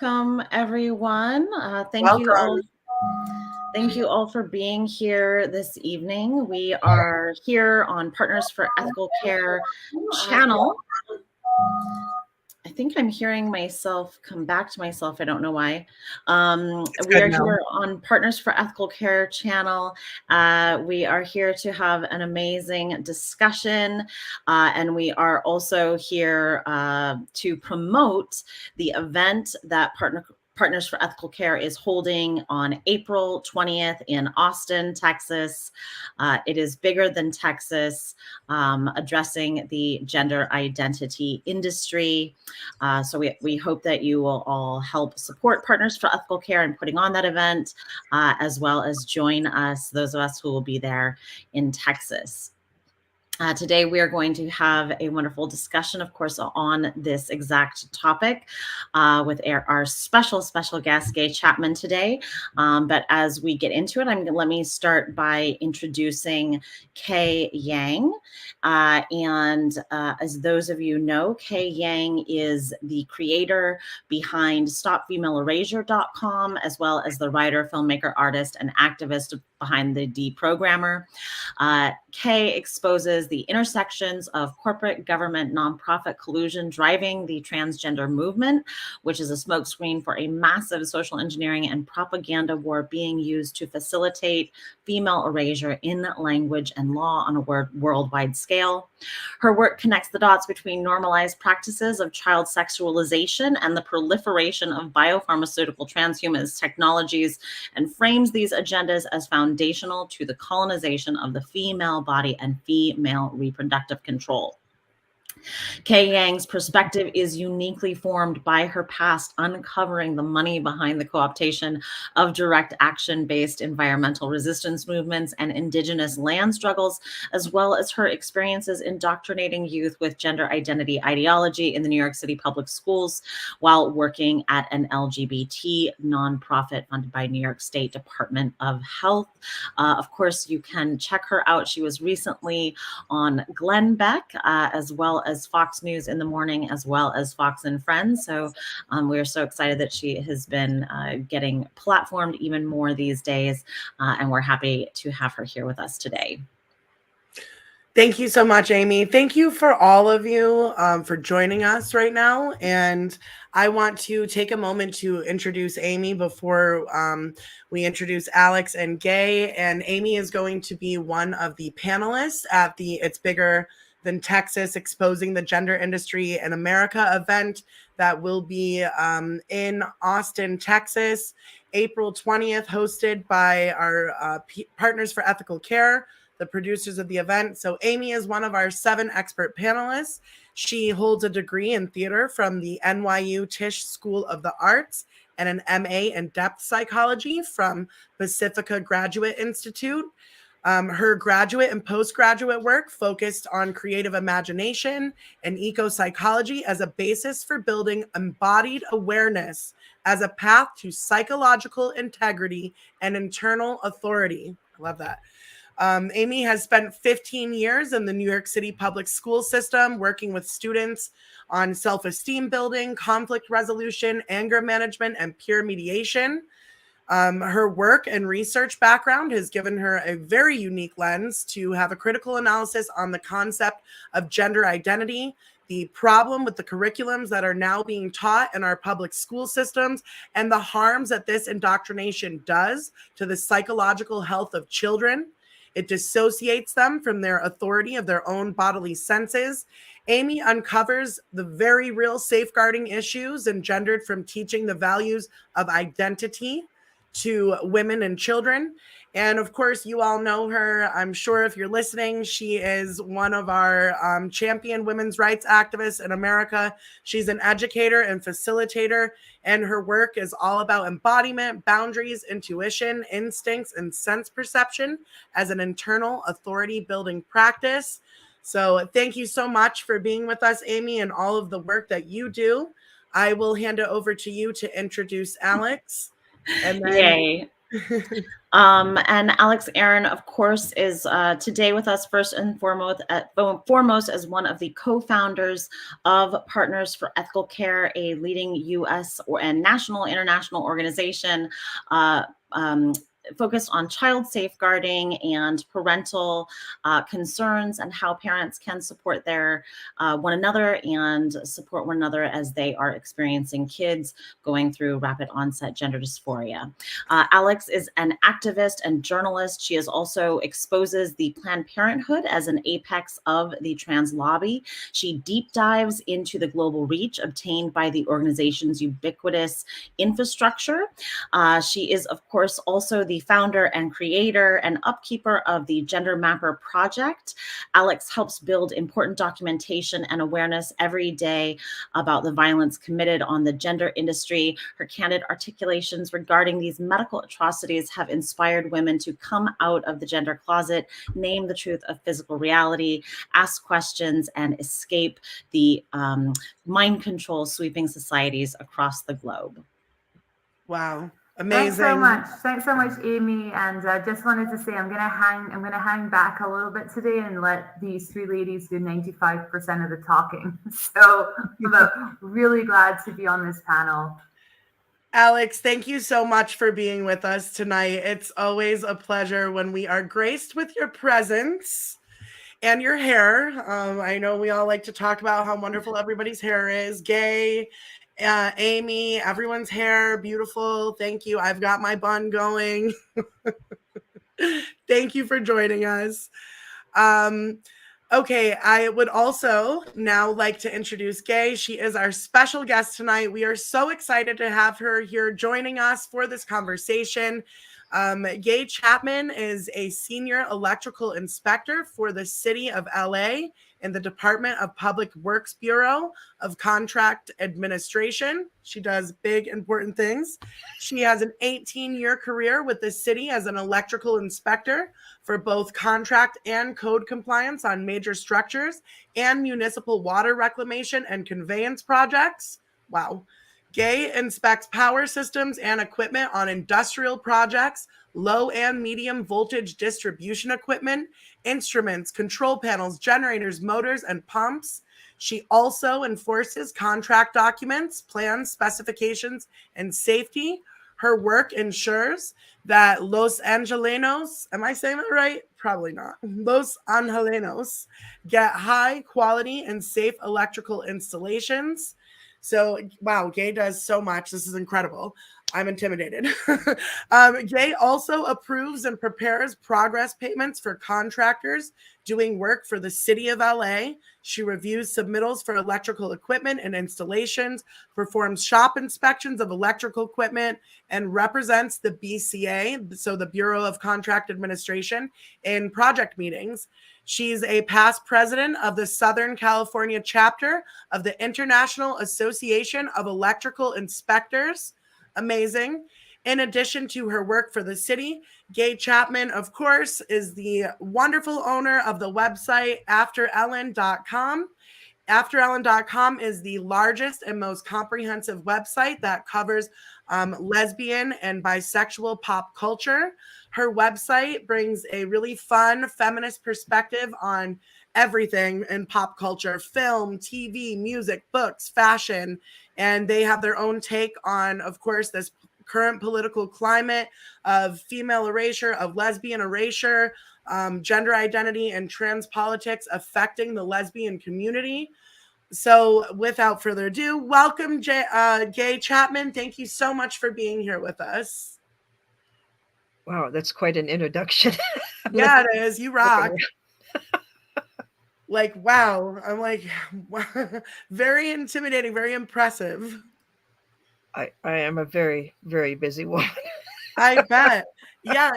welcome everyone. Welcome. Thank you all for being here this evening. We are here on Partners for Ethical Care channel. I think I'm hearing myself come back to myself. I don't know why. We are here on Partners for Ethical Care channel. We are here to have an amazing discussion, and we are also here to promote the event that Partners for Ethical Care is holding on April 20th in Austin, Texas. It is bigger than Texas, addressing the gender identity industry. So we hope that you will all help support Partners for Ethical Care in putting on that event, as well as join us, those of us who will be there in Texas. Today, we are going to have a wonderful discussion, of course, on this exact topic with our special guest, Gay Chapman, today. But as we get into it, let me start by introducing Kay Yang. As those of you know, Kay Yang is the creator behind StopFemaleErasure.com, as well as the writer, filmmaker, artist, and activist behind the Deprogrammer. Kay exposes the intersections of corporate, government, nonprofit collusion driving the transgender movement, which is a smokescreen for a massive social engineering and propaganda war being used to facilitate female erasure in language and law on a worldwide scale. Her work connects the dots between normalized practices of child sexualization and the proliferation of biopharmaceutical transhumanist technologies, and frames these agendas as foundational to the colonization of the female body and female reproductive control. Kay Yang's perspective is uniquely formed by her past, uncovering the money behind the co-optation of direct action-based environmental resistance movements and indigenous land struggles, as well as her experiences indoctrinating youth with gender identity ideology in the New York City public schools while working at an LGBT nonprofit funded by New York State Department of Health. Of course, you can check her out. She was recently on Glenn Beck, as well as Fox News in the morning, as well as Fox and Friends. So we are so excited that she has been getting platformed even more these days. And we're happy to have her here with us today. Thank you so much, Amy. Thank you for all of you for joining us right now. And I want to take a moment to introduce Amy before we introduce Alex and Gay. And Amy is going to be one of the panelists at the It's Bigger Than Texas Exposing the Gender Industry in America event that will be in Austin, Texas, April 20th, hosted by our Partners for Ethical Care, the producers of the event. So Amy is one of our 7 expert panelists. She holds a degree in theater from the NYU Tisch School of the Arts and an MA in depth psychology from Pacifica Graduate Institute. Her graduate and postgraduate work focused on creative imagination and eco-psychology as a basis for building embodied awareness as a path to psychological integrity and internal authority. I love that. Amy has spent 15 years in the New York City public school system, working with students on self-esteem building, conflict resolution, anger management, and peer mediation. Her work and research background has given her a very unique lens to have a critical analysis on the concept of gender identity, the problem with the curriculums that are now being taught in our public school systems, and the harms that this indoctrination does to the psychological health of children. It dissociates them from their authority of their own bodily senses. Amy uncovers the very real safeguarding issues engendered from teaching the values of identity to women and children. And of course, you all know her. I'm sure if you're listening, she is one of our champion women's rights activists in America. She's an educator and facilitator, and her work is all about embodiment, boundaries, intuition, instincts, and sense perception as an internal authority building practice. So thank you so much for being with us, Amy, and all of the work that you do. I will hand it over to you to introduce Alex. And then, yay. And Alex Aaron, of course, is today with us first and foremost as one of the co-founders of Partners for Ethical Care, a leading U.S. and national international organization focused on child safeguarding and parental concerns and how parents can support their one another and support one another as they are experiencing kids going through rapid onset gender dysphoria. Alex is an activist and journalist. She also exposes the Planned Parenthood as an apex of the trans lobby. She deep dives into the global reach obtained by the organization's ubiquitous infrastructure. She is, of course, also the founder and creator and upkeeper of the Gender Mapper Project. Alex helps build important documentation and awareness every day about the violence committed on the gender industry. Her candid articulations regarding these medical atrocities have inspired women to come out of the gender closet, name the truth of physical reality, ask questions, and escape the mind control sweeping societies across the globe. Wow. Amazing. Thanks so much, Amy. And just wanted to say I'm gonna hang back a little bit today and let these three ladies do 95% of the talking. So I'm really glad to be on this panel. Alex, thank you so much for being with us tonight. It's always a pleasure when we are graced with your presence and your hair. I know we all like to talk about how wonderful everybody's hair is. Gay, Amy, everyone's hair, beautiful. Thank you. I've got my bun going. Thank you for joining us. Okay, I would also now like to introduce Gay. She is our special guest tonight. We are so excited to have her here joining us for this conversation. Gay Chapman is a senior electrical inspector for the city of LA in the Department of Public Works Bureau of Contract Administration. She does big, important things. She has an 18-year career with the city as an electrical inspector for both contract and code compliance on major structures and municipal water reclamation and conveyance projects. Wow. Gay inspects power systems and equipment on industrial projects, low and medium voltage distribution equipment, instruments, control panels, generators, motors, and pumps. She also enforces contract documents, plans, specifications, and safety. Her work ensures that Los Angelenos, am I saying that right? Probably not. Los Angelenos get high quality and safe electrical installations. So, wow, Gay does so much. This is incredible. I'm intimidated. Gay also approves and prepares progress payments for contractors doing work for the city of LA. She reviews submittals for electrical equipment and installations, performs shop inspections of electrical equipment, and represents the BCA, so the Bureau of Contract Administration, in project meetings. She's a past president of the Southern California chapter of the International Association of Electrical Inspectors. Amazing. In addition to her work for the city, Gay Chapman, of course, is the wonderful owner of the website AfterEllen.com. AfterEllen.com is the largest and most comprehensive website that covers lesbian and bisexual pop culture. Her website brings a really fun feminist perspective on everything in pop culture: film, TV, music, books, fashion. And they have their own take on, of course, this current political climate of female erasure, of lesbian erasure, gender identity, and trans politics affecting the lesbian community. So without further ado, welcome, Gay Chapman. Thank you so much for being here with us. Wow, that's quite an introduction. Yeah, it is. You rock. Like, wow. I'm like, very intimidating, very impressive. I am a very, very busy woman. I bet. Yeah.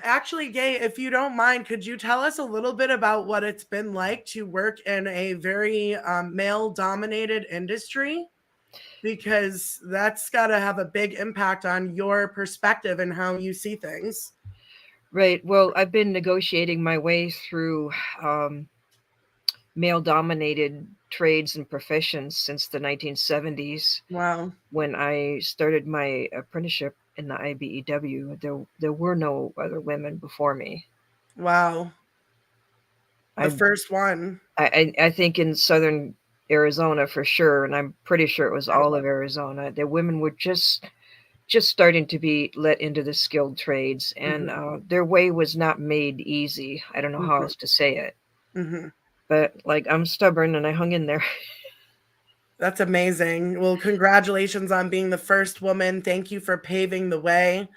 Actually, Gay, if you don't mind, could you tell us a little bit about what it's been like to work in a very male-dominated industry? Because that's got to have a big impact on your perspective and how you see things. Right. Well, I've been negotiating my way through male-dominated trades and professions since the 1970s. Wow. When I started my apprenticeship in the IBEW. There were no other women before me. Wow. The first one. I think in southern Arizona for sure, and I'm pretty sure it was all of Arizona. The women were just starting to be let into the skilled trades, and their way was not made easy. I don't know how else to say it. But like, I'm stubborn and I hung in there. That's amazing. Well, congratulations on being the first woman. Thank you for paving the way.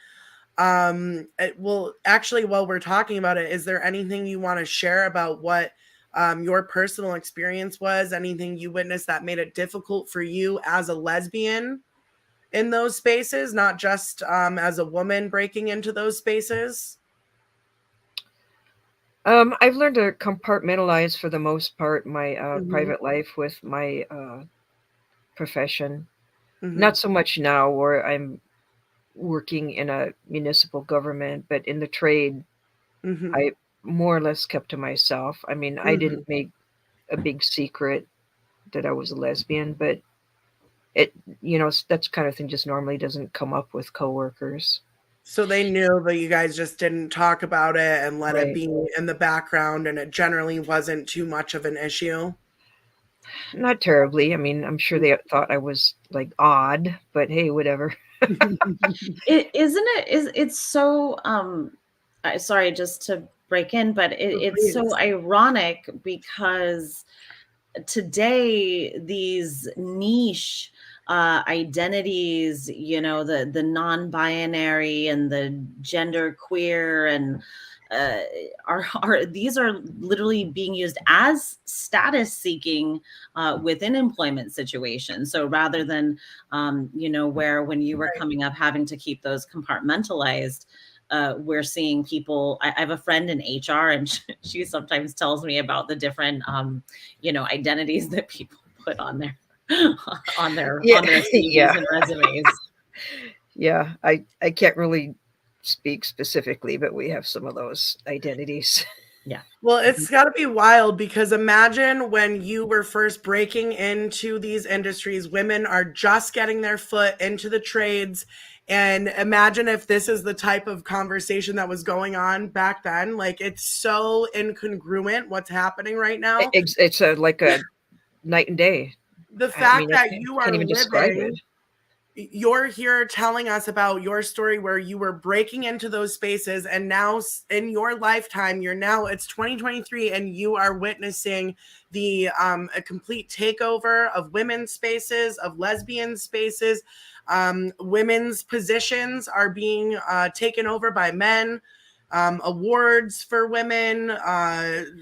Well, actually, while we're talking about it, is there anything you want to share about what your personal experience was? Anything you witnessed that made it difficult for you as a lesbian in those spaces, not just as a woman breaking into those spaces? I've learned to compartmentalize for the most part my private life with my profession. Not so much now where I'm working in a municipal government, but in the trade, I more or less kept to myself. I mean, I didn't make a big secret that I was a lesbian, but it, that kind of thing just normally doesn't come up with coworkers. So they knew, but you guys just didn't talk about it and let it be in the background, and it generally wasn't too much of an issue. Not terribly. I mean, I'm sure they thought I was like odd, but hey, whatever. It's so sorry, just to break in, but it's so ironic because today these niche identities, the non-binary and the gender queer and these are literally being used as status seeking within employment situations. So rather than where when you were coming up having to keep those compartmentalized, we're seeing people. I have a friend in HR, and she sometimes tells me about the different identities that people put on their CVs and resumes. Yeah, I can't really speak specifically, but we have some of those identities. Yeah. Well, it's got to be wild, because imagine when you were first breaking into these industries, women are just getting their foot into the trades. And imagine if this is the type of conversation that was going on back then. Like, it's so incongruent what's happening right now. It's like a night and day. The fact that you are living, you're here telling us about your story where you were breaking into those spaces, and now in your lifetime, it's 2023, and you are witnessing the a complete takeover of women's spaces, of lesbian spaces. Women's positions are being taken over by men. Awards for women,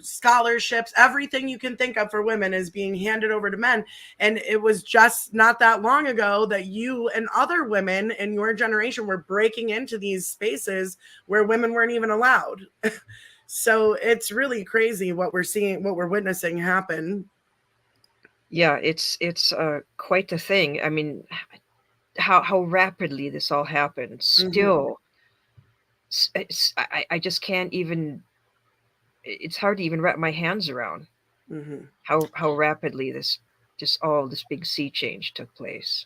scholarships, everything you can think of for women is being handed over to men. And it was just not that long ago that you and other women in your generation were breaking into these spaces where women weren't even allowed. So it's really crazy what we're seeing, what we're witnessing happen. Yeah, it's quite the thing. I mean, how rapidly this all happened. Still, I just can't even. It's hard to even wrap my hands around how rapidly this big sea change took place.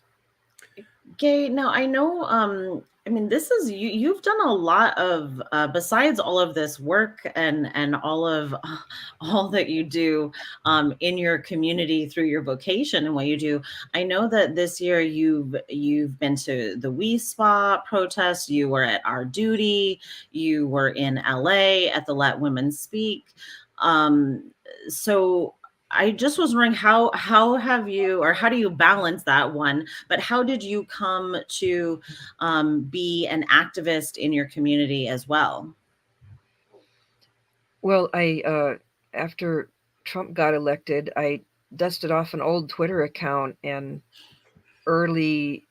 Gay, now I know, I mean, this is you've done a lot of besides all of this work and all that you do in your community through your vocation and what you do. I know that this year you've been to the We Spa protest, you were at Our Duty, you were in LA at the Let Women Speak. So I just was wondering how have you, or how do you balance that one? But how did you come to be an activist in your community as well? Well, I after Trump got elected, I dusted off an old Twitter account, and early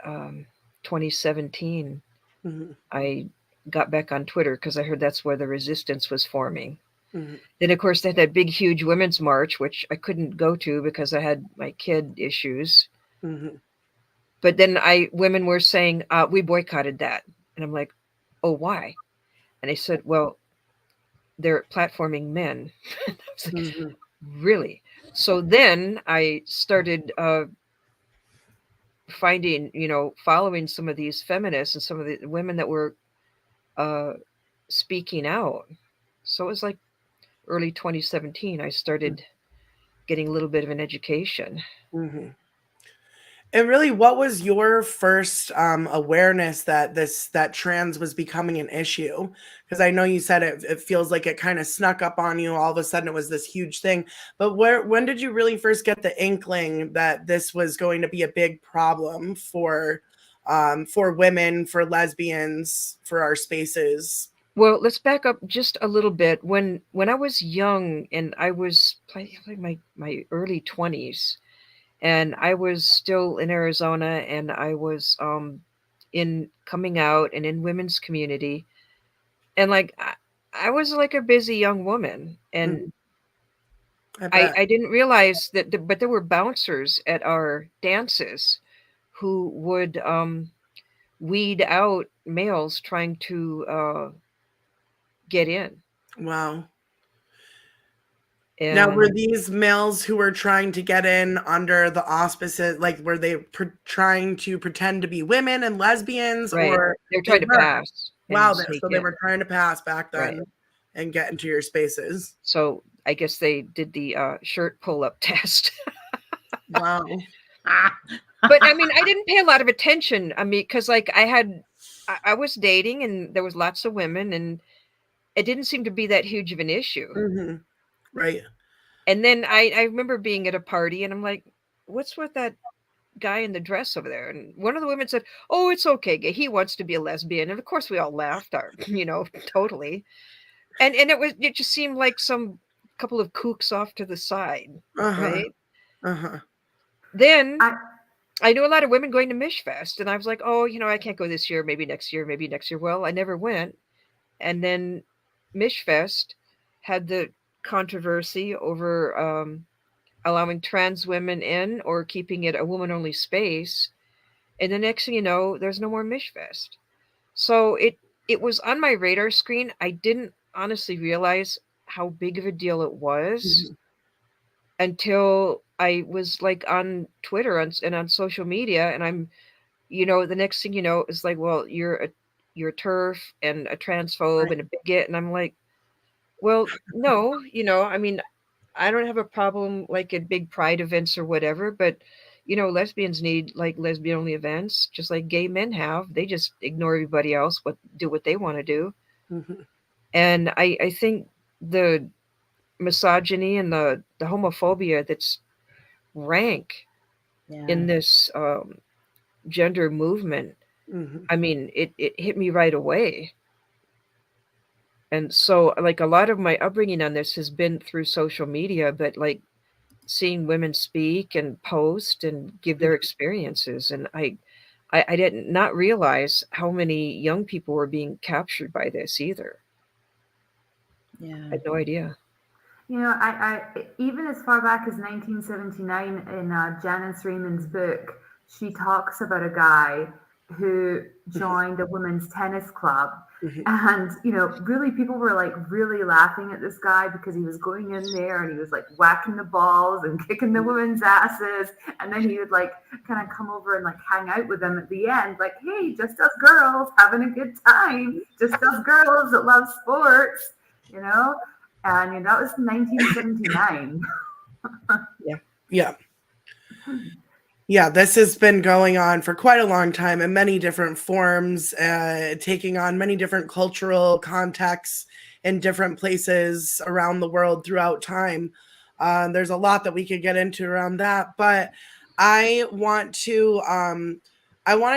2017, I got back on Twitter because I heard that's where the resistance was forming. Then, of course, they had that big, huge women's march, which I couldn't go to because I had my kid issues. But then women were saying, we boycotted that. And I'm like, oh, why? And they said, well, they're platforming men. I was like, really? So then I started finding, following some of these feminists and some of the women that were speaking out. So it was like early 2017, I started getting a little bit of an education. Mm-hmm. And really, what was your first awareness that that trans was becoming an issue? Because I know you said it feels like it kind of snuck up on you. All of a sudden, it was this huge thing. But when did you really first get the inkling that this was going to be a big problem for women, for lesbians, for our spaces? Well, let's back up just a little bit. When I was young, and I was like my early 20s, and I was still in Arizona, and I was in coming out and in women's community, and like I was like a busy young woman, and I didn't realize that, but there were bouncers at our dances who would weed out males trying to get in. Wow. And Now, were these males who were trying to get in under the auspices, like were they trying to pretend to be women and lesbians, right, or they're trying to pass? Wow, And so sneak they in. were trying to pass back then, Right. and get into your spaces. So I guess they did the shirt pull-up test. Wow. But I mean, I didn't pay a lot of attention. I mean, because like I was dating, and there was lots of women, and it didn't seem to be that huge of an issue. Mm-hmm. Right. And then I remember being at a party, and I'm like, what's with that guy in the dress over there? And one of the women said, oh, it's okay, he wants to be a lesbian. And of course we all laughed, totally. And it just seemed like some couple of kooks off to the side. Right. Then I knew a lot of women going to Mishfest, and I was like, oh, I can't go this year, maybe next year. Well, I never went. And then Mishfest had the controversy over allowing trans women in or keeping it a woman-only space. And the next thing you know, there's no more Mishfest. So it was on my radar screen. I didn't honestly realize how big of a deal it was until I was like on Twitter and on social media, and I'm, the next thing you know is like, well, you're a TERF and a transphobe and a bigot, and I'm like, well, no, I mean, I don't have a problem like at big pride events or whatever, but lesbians need like lesbian only events, just like gay men have. They just ignore everybody else, do what they want to do. And I think the misogyny and the homophobia that's rank in this gender movement, I mean, it hit me right away. And so like a lot of my upbringing on this has been through social media, but like seeing women speak and post and give their experiences. And I did not realize how many young people were being captured by this either. Yeah. I had no idea. I even as far back as 1979 in Janice Raymond's book, she talks about a guy who joined a women's tennis club. And, really people were like really laughing at this guy because he was going in there and he was like whacking the balls and kicking the women's asses. And then he would like kind of come over and like hang out with them at the end, like, hey, just us girls having a good time, just us girls that love sports, And that was 1979. Yeah, this has been going on for quite a long time in many different forms, taking on many different cultural contexts in different places around the world throughout time. There's a lot that we could get into around that, but I want to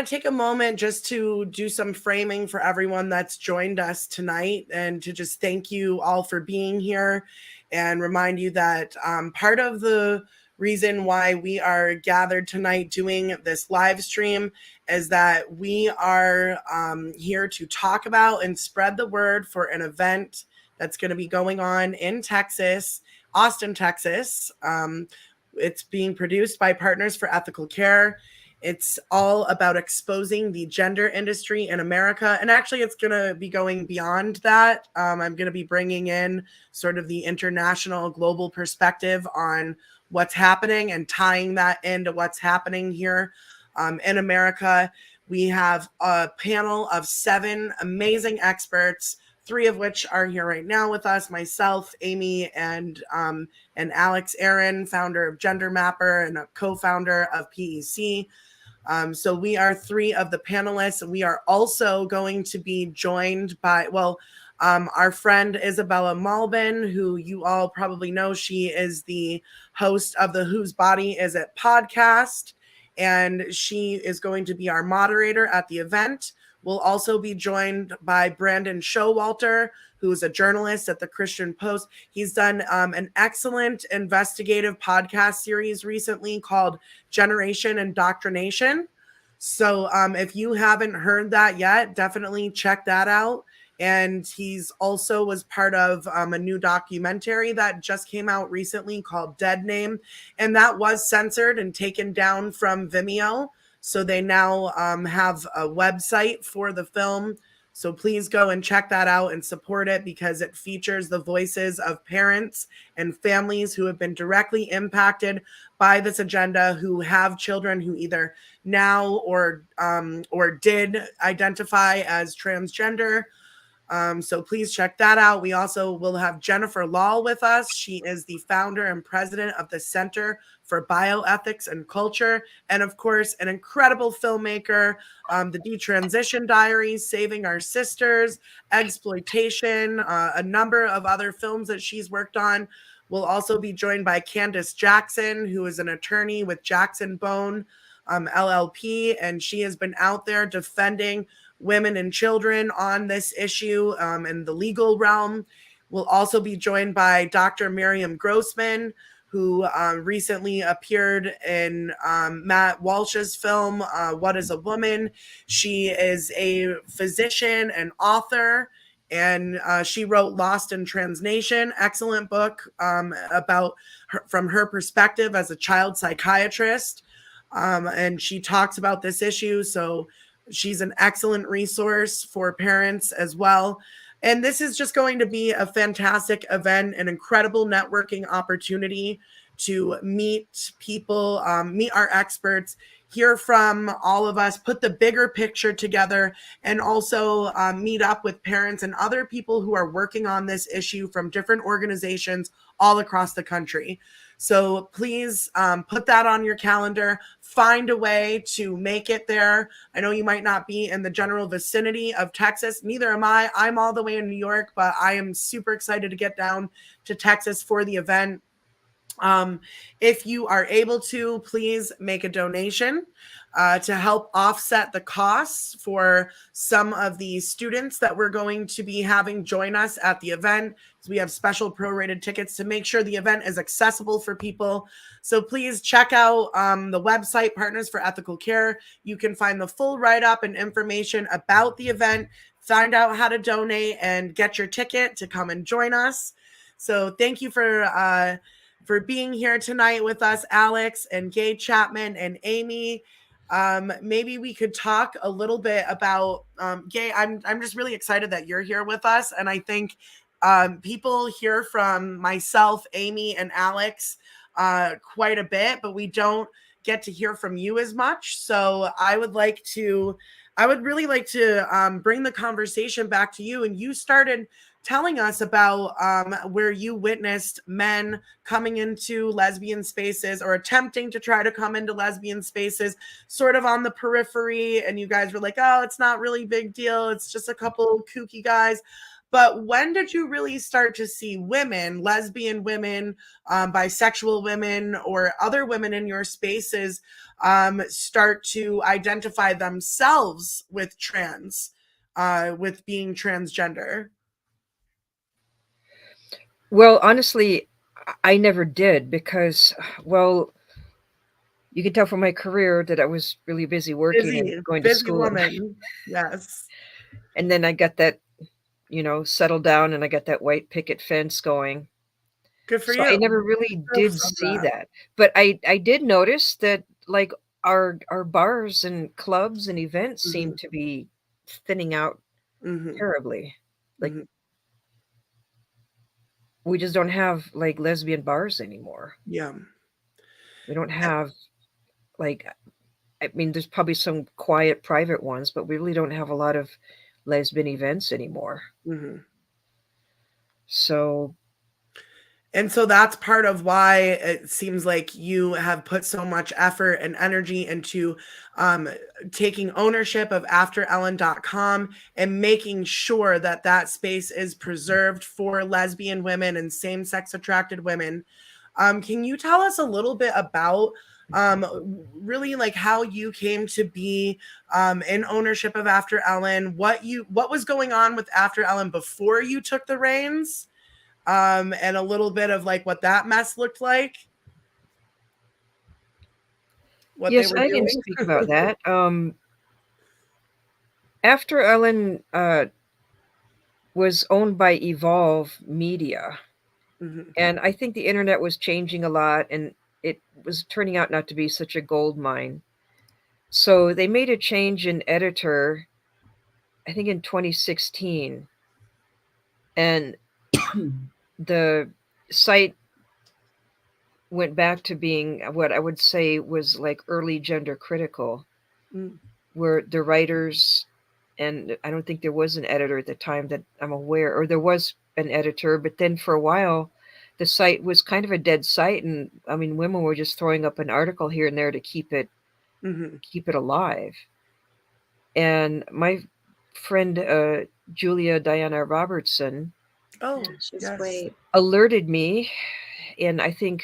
take a moment just to do some framing for everyone that's joined us tonight, and to just thank you all for being here and remind you that part of the reason why we are gathered tonight doing this live stream is that we are here to talk about and spread the word for an event that's going to be going on in Texas, Austin, Texas. It's being produced by Partners for Ethical Care. It's all about exposing the gender industry in America. And actually, it's going to be going beyond that. I'm going to be bringing in sort of the international global perspective on what's happening and tying that into what's happening here in America. We have a panel of 7 amazing experts, 3 of which are here right now with us, myself, Amy, and Alex Aaron, founder of Gender Mapper and a co-founder of PEC. So we are 3 of the panelists. We are also going to be joined by, our friend Isabella Malbin, who you all probably know. She is the host of the Whose Body Is It podcast, and she is going to be our moderator at the event. We'll also be joined by Brandon Showalter, who's a journalist at the Christian Post. He's done an excellent investigative podcast series recently called Generation Indoctrination. So if you haven't heard that yet, definitely check that out. And he's also was part of a new documentary that just came out recently called Dead Name. And that was censored and taken down from Vimeo. So they now have a website for the film. So please go and check that out and support it, because it features the voices of parents and families who have been directly impacted by this agenda, who have children who either now or did identify as transgender. So please check that out. We also will have Jennifer Law with us. She is the founder and president of the Center for Bioethics and Culture, and of course, an incredible filmmaker. The Detransition Diaries, Saving Our Sisters, Exploitation, a number of other films that she's worked on. We'll also be joined by Candace Jackson, who is an attorney with Jackson Bone LLP, and she has been out there defending women and children on this issue in the legal realm. We'll also be joined by Dr. Miriam Grossman, who recently appeared in Matt Walsh's film, What is a Woman? She is a physician and author, and she wrote Lost in Transnation, excellent book about her, from her perspective as a child psychiatrist. And she talks about this issue. So she's an excellent resource for parents as well. And this is just going to be a fantastic event, an incredible networking opportunity to meet people, meet our experts, hear from all of us, put the bigger picture together, and also meet up with parents and other people who are working on this issue from different organizations all across the country. So please put that on your calendar. Find a way to make it there. I know you might not be in the general vicinity of Texas. Neither am I. I'm all the way in New York, but I am super excited to get down to Texas for the event. If you are able to, please make a donation to help offset the costs for some of the students that we're going to be having join us at the event. So we have special prorated tickets to make sure the event is accessible for people. So please check out the website, Partners for Ethical Care. You can find the full write-up and information about the event, find out how to donate, and get your ticket to come and join us. So thank you for being here tonight with us, Alex and Gay Chapman and Amy. Maybe we could talk a little bit about Gay. I'm just really excited that you're here with us, and I think people hear from myself, Amy, and Alex quite a bit, but we don't get to hear from you as much. So I would really like to bring the conversation back to you. And you started telling us about where you witnessed men coming into lesbian spaces, or attempting to try to come into lesbian spaces, sort of on the periphery. And you guys were like, oh, it's not really a big deal. It's just a couple kooky guys. But when did you really start to see women, lesbian women, bisexual women, or other women in your spaces start to identify themselves with with being transgender? Well, honestly, I never did, because, well, you can tell from my career that I was really busy working and going to school. Woman. Yes. And then I got that, settled down, and I got that white picket fence going. Good for you. I never really did see that. But I did notice that, like, our bars and clubs and events seem to be thinning out terribly. Like, we just don't have, like, lesbian bars anymore. Yeah. We don't have, like, I mean, there's probably some quiet private ones, but we really don't have a lot of lesbian events anymore. Mm-hmm. So, and so that's part of why it seems like you have put so much effort and energy into taking ownership of AfterEllen.com and making sure that that space is preserved for lesbian women and same-sex attracted women. Can you tell us a little bit about really like how you came to be in ownership of After Ellen, what was going on with After Ellen before you took the reins, and a little bit of like what that mess looked like, what yes, they were I doing? can speak about that. After Ellen was owned by Evolve Media, Mm-hmm. and I think the internet was changing a lot, and it was turning out not to be such a gold mine. So they made a change in editor, I think in 2016, and the site went back to being what I would say was like early gender critical, where the writers, and I don't think there was an editor at the time that I'm aware, or there was an editor, but then for a while, the site was kind of a dead site, and I mean, women were just throwing up an article here and there to keep it alive. And my friend Julia Diana Robertson, she's yes, great, alerted me in I think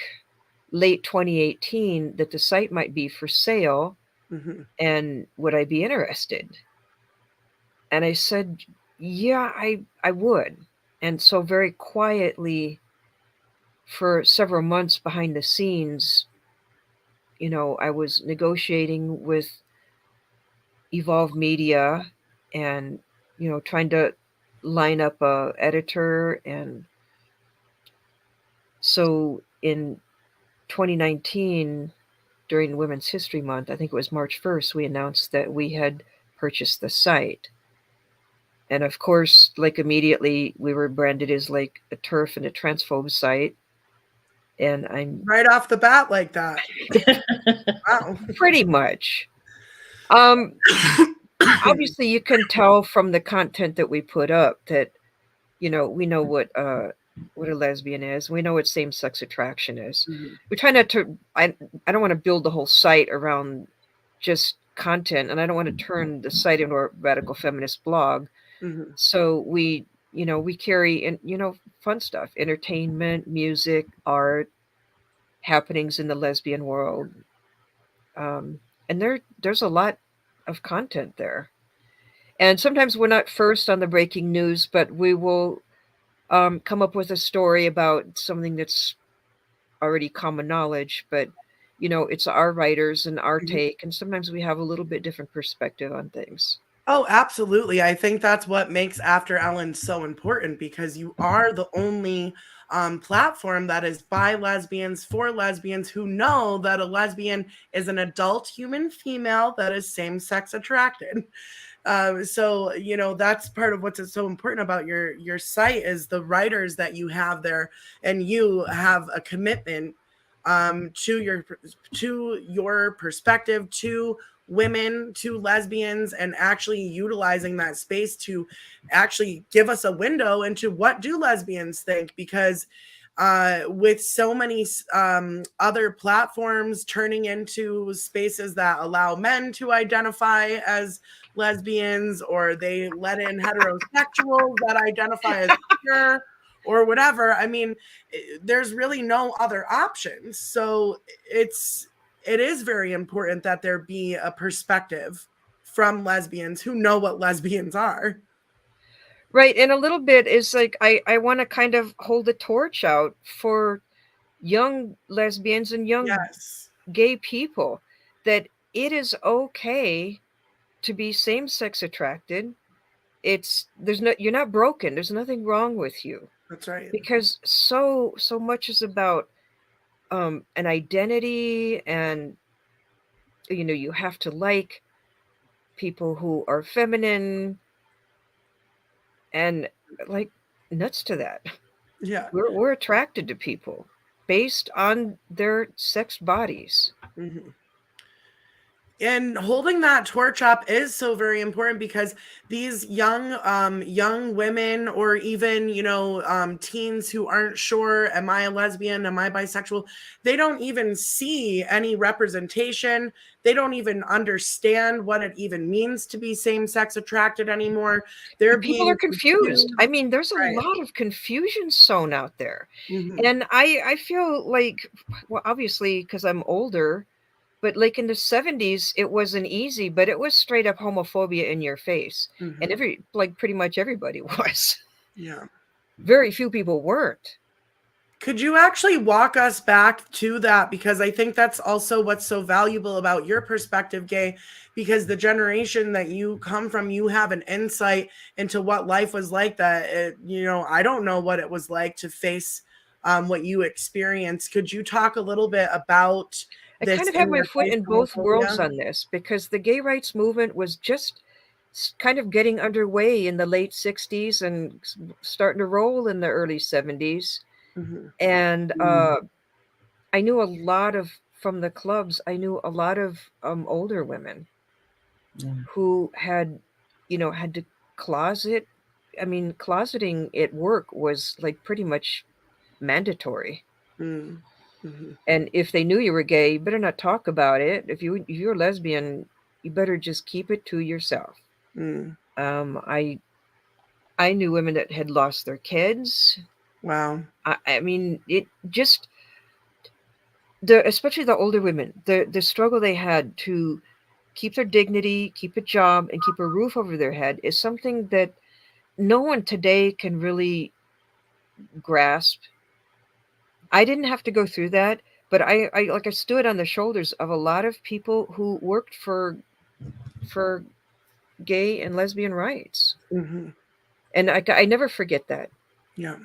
late 2018 that the site might be for sale, and would I be interested? And I said, yeah, I would. And so very quietly for several months behind the scenes, I was negotiating with Evolve Media and, trying to line up a editor. And so in 2019, during Women's History Month, I think it was March 1st, we announced that we had purchased the site. And of course, like immediately we were branded as like a TERF and a transphobe site. And I'm right off the bat like that. Wow. Pretty much. Obviously you can tell from the content that we put up that, we know what a lesbian is. We know what same-sex attraction is. We try not to, I don't want to build the whole site around just content, and I don't want to turn the site into a radical feminist blog. So we carry in, fun stuff, entertainment, music, art, happenings in the lesbian world. And there's a lot of content there. And sometimes we're not first on the breaking news, but we will come up with a story about something that's already common knowledge, but it's our writers and our take, and sometimes we have a little bit different perspective on things. Oh, absolutely. I think that's what makes After Ellen so important, because you are the only platform that is by lesbians for lesbians who know that a lesbian is an adult human female that is same-sex attracted. So, that's part of what's so important about your site is the writers that you have there, and you have a commitment to your perspective, to women, to lesbians, and actually utilizing that space to actually give us a window into what do lesbians think, because with so many other platforms turning into spaces that allow men to identify as lesbians, or they let in heterosexuals that identify as queer or whatever, I mean, there's really no other options. So it is very important that there be a perspective from lesbians who know what lesbians are. Right. And a little bit is like, I want to kind of hold the torch out for young lesbians and young gay people, that it is okay to be same-sex attracted. You're not broken. There's nothing wrong with you. That's right. Because so much is about an identity, and you have to like people who are feminine, and like nuts to that. Yeah. We're attracted to people based on their sex bodies. And holding that torch up is so very important, because these young women, or even, teens who aren't sure, am I a lesbian, am I bisexual, they don't even see any representation. They don't even understand what it even means to be same-sex attracted anymore. People are confused. I mean, there's a Right. lot of confusion sown out there. Mm-hmm. And I feel like, well, obviously, because I'm older, but like in the 70s, it wasn't easy, but it was straight up homophobia in your face. Mm-hmm. And pretty much everybody was. Yeah. Very few people weren't. Could you actually walk us back to that? Because I think that's also what's so valuable about your perspective, Gay, because the generation that you come from, you have an insight into what life was like that, I don't know what it was like to face what you experienced. Could you talk a little bit about I this? kind of have my foot in both worlds on this, because the gay rights movement was just kind of getting underway in the late 60s and starting to roll in the early 70s. Mm-hmm. And I knew from the clubs, I knew a lot of older women who had to closet. I mean, closeting at work was like pretty much mandatory. Mm-hmm. And if they knew you were gay, you better not talk about it. If you're lesbian, you better just keep it to yourself. I knew women that had lost their kids. Wow. I mean, it just especially the older women, the struggle they had to keep their dignity, keep a job, and keep a roof over their head is something that no one today can really grasp. I didn't have to go through that, but I stood on the shoulders of a lot of people who worked for gay and lesbian rights. Mm-hmm. And I never forget that. Yeah.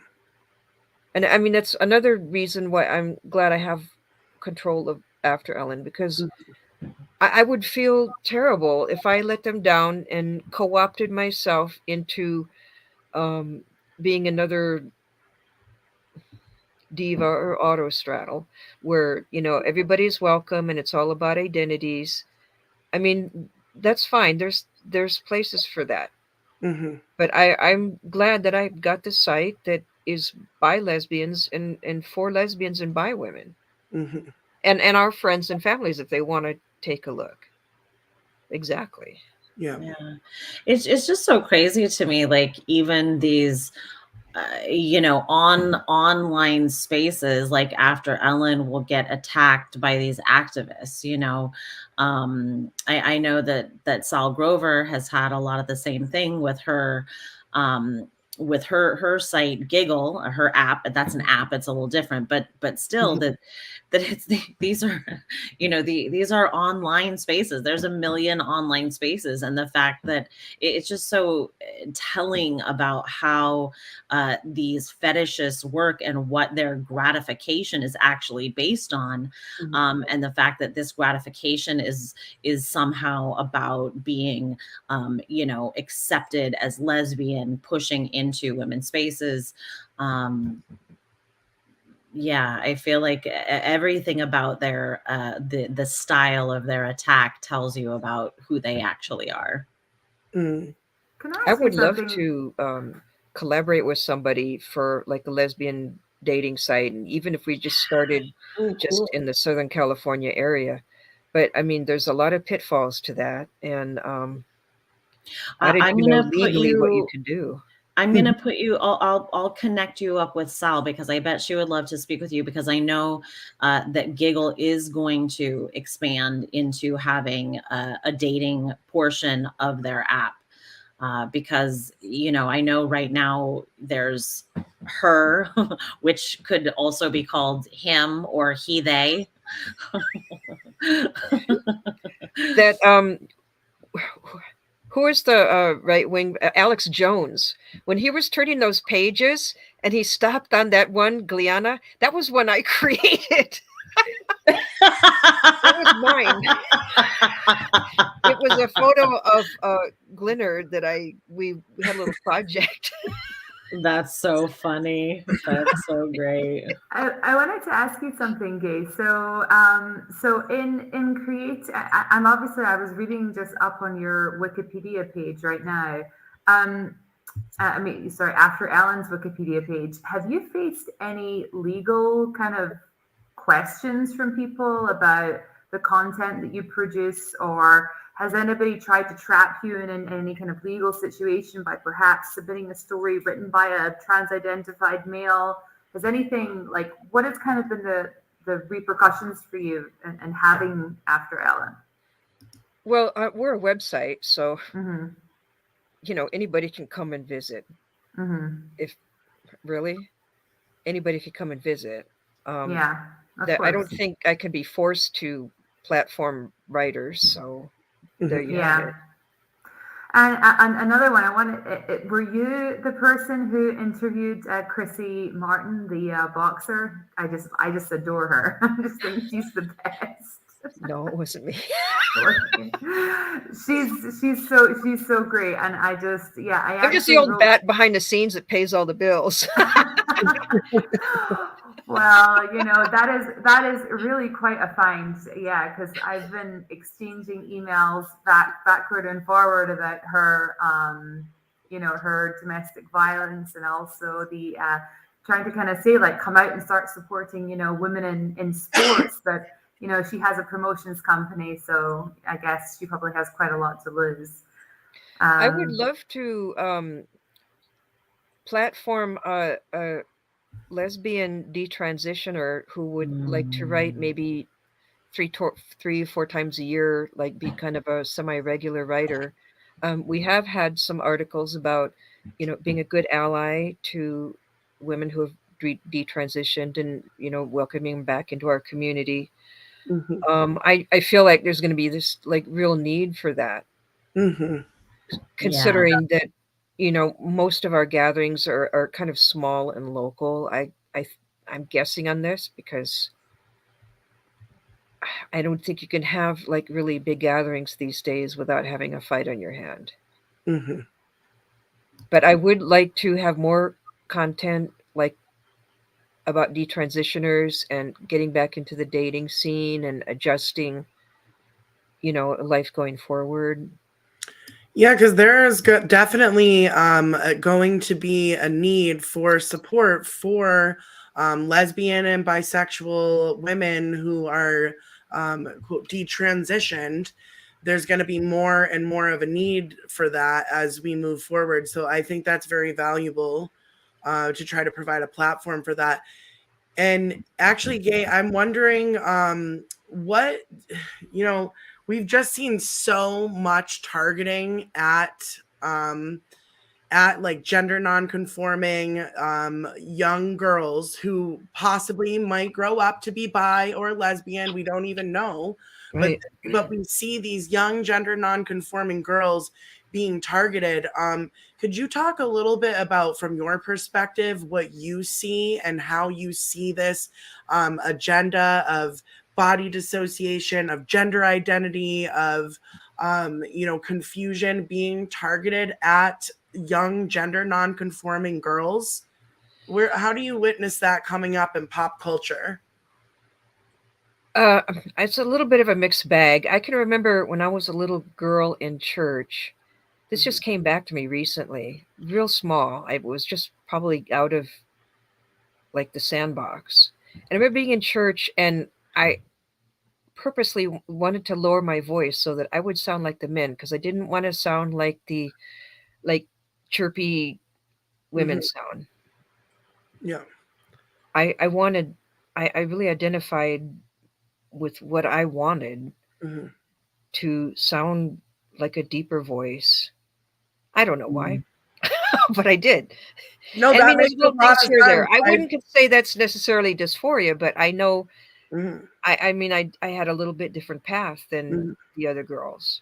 And I mean, that's another reason why I'm glad I have control of After Ellen, because I would feel terrible if I let them down and co-opted myself into being another diva or autostraddle, where everybody's welcome and it's all about identities. I mean, that's fine. There's places for that. Mm-hmm. But I'm glad that I got the site that is by lesbians and for lesbians and by women. Mm-hmm. And our friends and families, if they want to take a look. Exactly. Yeah. It's just so crazy to me, like even these online spaces, like After Ellen will get attacked by these activists. I know that Sal Grover has had a lot of the same thing with her site Giggle, her app. That's an app, it's a little different, but still that it's these are these are online spaces. There's a million online spaces, and the fact that it's just so telling about how these fetishists work and what their gratification is actually based on. And the fact that this gratification is somehow about being accepted as lesbian, pushing into women's spaces. I feel like everything about their the style of their attack tells you about who they actually are. Can I would love to collaborate with somebody for like a lesbian dating site, and even if we just started just in the Southern California area. But I mean, there's a lot of pitfalls to that, and I didn't know legally what you can do. I'm going to put you, I'll connect you up with Sal, because I bet she would love to speak with you, because I know that Giggle is going to expand into having a dating portion of their app. Because, I know right now there's her, which could also be called him or he, they. That, who is the right wing? Alex Jones. When he was turning those pages and he stopped on that one, Gliana, that was one I created. That was mine. It was a photo of Glinner that we had a little project. That's so funny. That's so great. I wanted to ask you something, Gay. So, so in create, I'm obviously I was reading just up on your Wikipedia page right now. I mean, sorry, after Ellen's Wikipedia page, have you faced any legal kind of questions from people about the content that you produce, or has anybody tried to trap you in any kind of legal situation by perhaps submitting a story written by a trans-identified male? Has anything, like, what has kind of been the repercussions for you and having After Ellen? Well, we're a website, so Mm-hmm. you know, anybody can come and visit. Mm-hmm. If really anybody could come and visit. Yeah, of That I course. don't think I can be forced to platform writers. So there you have Yeah. it. And another one, were you the person who interviewed Chrissy Martin, the boxer? I just adore her. I just think she's the best. No, it wasn't me. she's so great, and I just I'm just the old bat behind the scenes that pays all the bills. Well, you know, that is really quite a find, yeah, because I've been exchanging emails backward and forward about her, you know, her domestic violence, and also the trying to kind of say, like, come out and start supporting, you know, women in sports. But you know, she has a promotions company, so I guess she probably has quite a lot to lose. I would love to platform a lesbian detransitioner who would like to write maybe 3-4 times a year, like be kind of a semi-regular writer. We have had some articles about, you know, being a good ally to women who have detransitioned and, you know, welcoming them back into our community. Mm-hmm. I feel like there's going to be this like real need for that, considering that, you know, most of our gatherings are kind of small and local. I'm guessing on this because I don't think you can have like really big gatherings these days without having a fight on your hand. Mm-hmm. But I would like to have more content like about detransitioners and getting back into the dating scene and adjusting, you know, life going forward. Yeah, because there's definitely going to be a need for support for lesbian and bisexual women who are quote, detransitioned. There's going to be more and more of a need for that as we move forward. So I think that's very valuable to try to provide a platform for that. And actually, Gay, I'm wondering what, you know, we've just seen so much targeting at like gender nonconforming young girls who possibly might grow up to be bi or lesbian. We don't even know, Right. but we see these young gender nonconforming girls being targeted. Could you talk a little bit about, from your perspective, what you see and how you see this agenda of body dissociation, of gender identity, of you know, confusion being targeted at young gender nonconforming girls? How do you witness that coming up in pop culture? It's a little bit of a mixed bag. I can remember when I was a little girl in church. This just came back to me recently, real small. I was just probably out of like the sandbox. And I remember being in church and I purposely wanted to lower my voice so that I would sound like the men because I didn't want to sound like the like chirpy women sound. Yeah. I really identified with what I wanted to sound like a deeper voice. I don't know why, but I did. No, And I that mean, there's makes a little lot things of here or there. sense. I wouldn't say that's necessarily dysphoria, but I know. Mhm. I mean, I had a little bit different path than the other girls.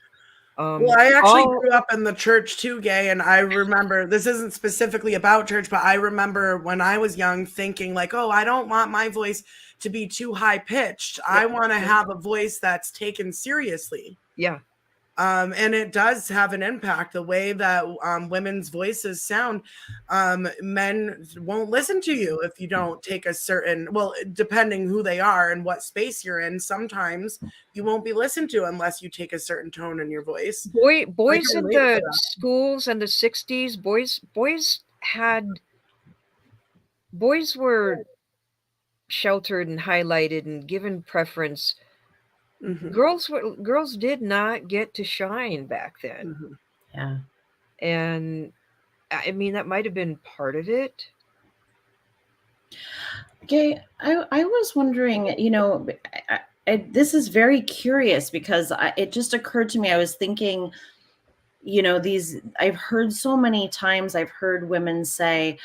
Well, I actually grew up in the church too, Gay, and I remember, this isn't specifically about church, but I remember when I was young thinking like, oh, I don't want my voice to be too high pitched. I want to have a voice that's taken seriously. Yeah. And it does have an impact. The way that women's voices sound, men won't listen to you if you don't take a certain, well, depending who they are and what space you're in, sometimes you won't be listened to unless you take a certain tone in your voice. Boys in the schools in the 60s, boys were sheltered and highlighted and given preference. Girls did not get to shine back then. Yeah. And I mean, that might have been part of it. Okay, I was wondering, you know, this is very curious because it just occurred to me. I was thinking, you know, I've heard so many times, I've heard women say,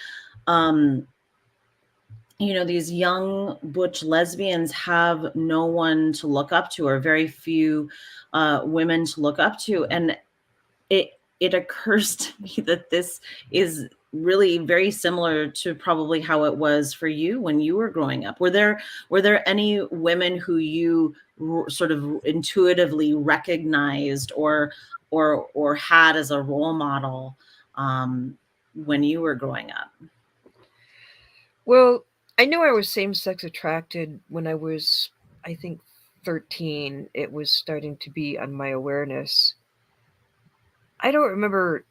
you know, these young butch lesbians have no one to look up to, or very few women to look up to. And it occurs to me that this is really very similar to probably how it was for you when you were growing up. Were there any women who you sort of intuitively recognized or had as a role model when you were growing up? Well, I knew I was same-sex attracted when I was, I think, 13. It was starting to be on my awareness. I don't remember.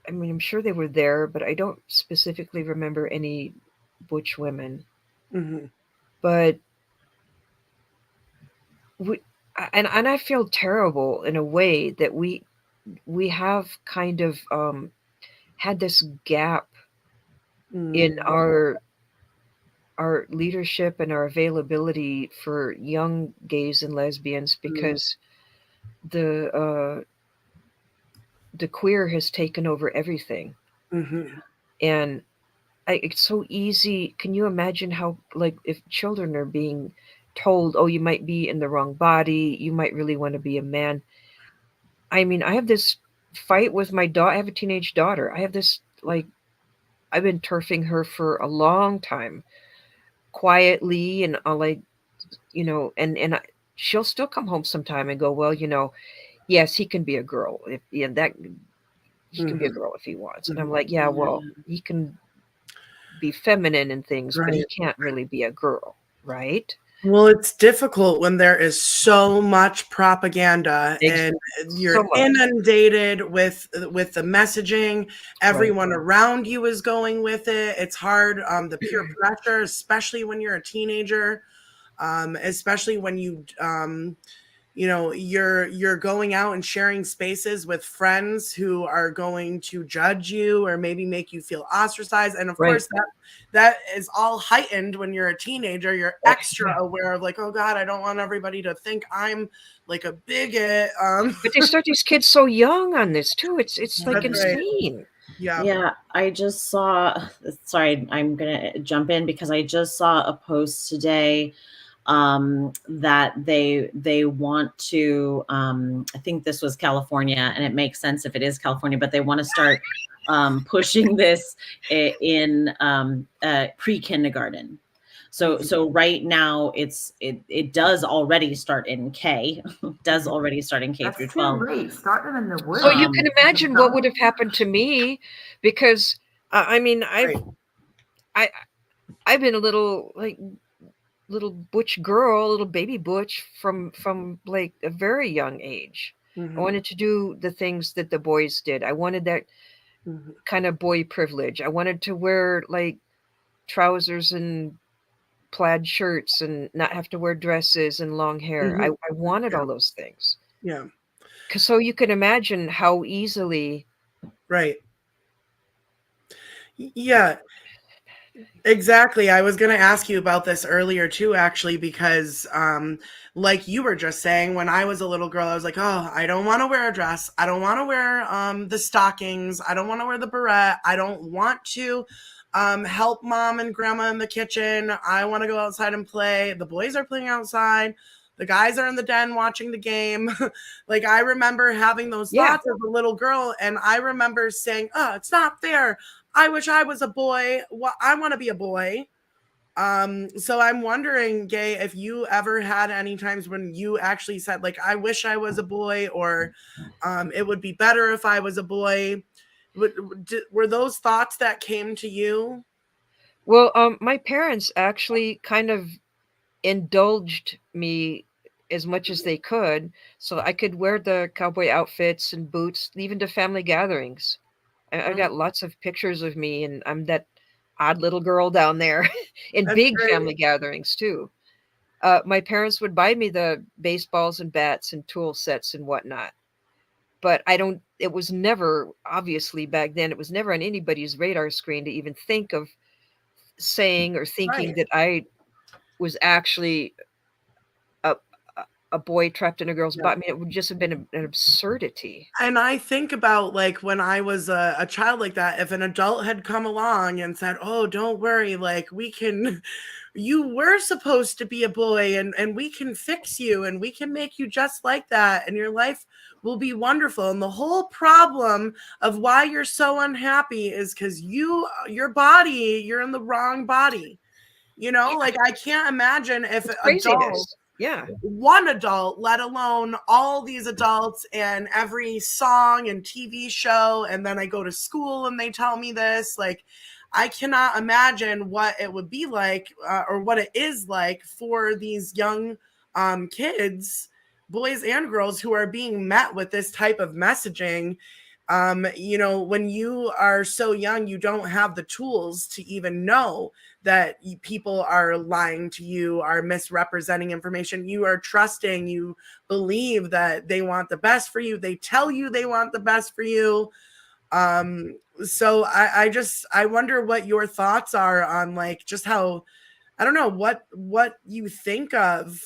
I mean, I'm sure they were there, but I don't specifically remember any butch women. But and I feel terrible in a way that we have kind of had this gap in our leadership and our availability for young gays and lesbians because the queer has taken over everything. And it's so easy. Can you imagine how, like, if children are being told, oh, you might be in the wrong body, you might really want to be a man. I mean, I have this fight with my daughter. I have a teenage daughter. I have this, like, I've been turfing her for a long time, quietly, and like, you know, and she'll still come home sometime and go, well, you know, yes, he can be a girl. He can be a girl if he wants. And I'm like, yeah, well, he can be feminine and things, but he can't really be a girl, right? Well, it's difficult when there is so much propaganda and you're inundated with the messaging. Everyone around you is going with it. It's hard. The peer pressure, especially when you're a teenager, especially when you know, you're going out and sharing spaces with friends who are going to judge you or maybe make you feel ostracized. And of course that is all heightened when you're a teenager. You're extra aware of, like, oh God, I don't want everybody to think I'm like a bigot. But they start these kids so young on this too. It's like insane. Yeah, I just saw, sorry, I'm gonna jump in because I just saw a post today that they want to, I think this was California, and it makes sense if it is California, but they want to start pushing this in pre-kindergarten. So right now it does already start in K, does already start in K through 12. Late. Start them in the woods. So you can imagine what would have happened to me, because I mean, I've been a little butch girl, little baby butch from like a very young age. I wanted to do the things that the boys did. I wanted that kind of boy privilege. I wanted to wear like trousers and plaid shirts and not have to wear dresses and long hair. I wanted all those things. Yeah. So you can imagine how easily. Yeah. Exactly. I was going to ask you about this earlier too, actually, because like you were just saying, when I was a little girl, I was like, oh, I don't want to wear a dress. I don't want to wear the stockings. I don't want to wear the beret. I don't want to help mom and grandma in the kitchen. I want to go outside and play. The boys are playing outside. The guys are in the den watching the game. Like, I remember having those thoughts as a little girl. And I remember saying, oh, it's not fair. I wish I was a boy. I want to be a boy. So I'm wondering, Gay, if you ever had any times when you actually said, like, I wish I was a boy, or it would be better if I was a boy. Were those thoughts that came to you? Well, my parents actually kind of indulged me as much as they could, so I could wear the cowboy outfits and boots, even to family gatherings. I got lots of pictures of me, and I'm that odd little girl down there in That's big great. family gatherings too. My parents would buy me the baseballs and bats and tool sets and whatnot, but it was never, obviously back then, it was never on anybody's radar screen to even think of saying or thinking Right. that I was actually a, a boy trapped in a girl's body. I mean, it would just have been an absurdity. And I think about, like, when I was a child like that, if an adult had come along and said, oh, don't worry, like, you were supposed to be a boy, and we can fix you, and we can make you just like that, and your life will be wonderful. And the whole problem of why you're so unhappy is because your body, you're in the wrong body. Like, I can't imagine if It's adults, craziness. Yeah. one adult, let alone all these adults and every song and TV show. And then I go to school and they tell me this. Like, I cannot imagine what it would be like, or what it is like for these young kids, boys and girls, who are being met with this type of messaging. When you are so young, you don't have the tools to even know that people are lying to you, are misrepresenting information. You are trusting, you believe that they want the best for you. They tell you they want the best for you. So I wonder what your thoughts are on, like, just how, I don't know, what you think of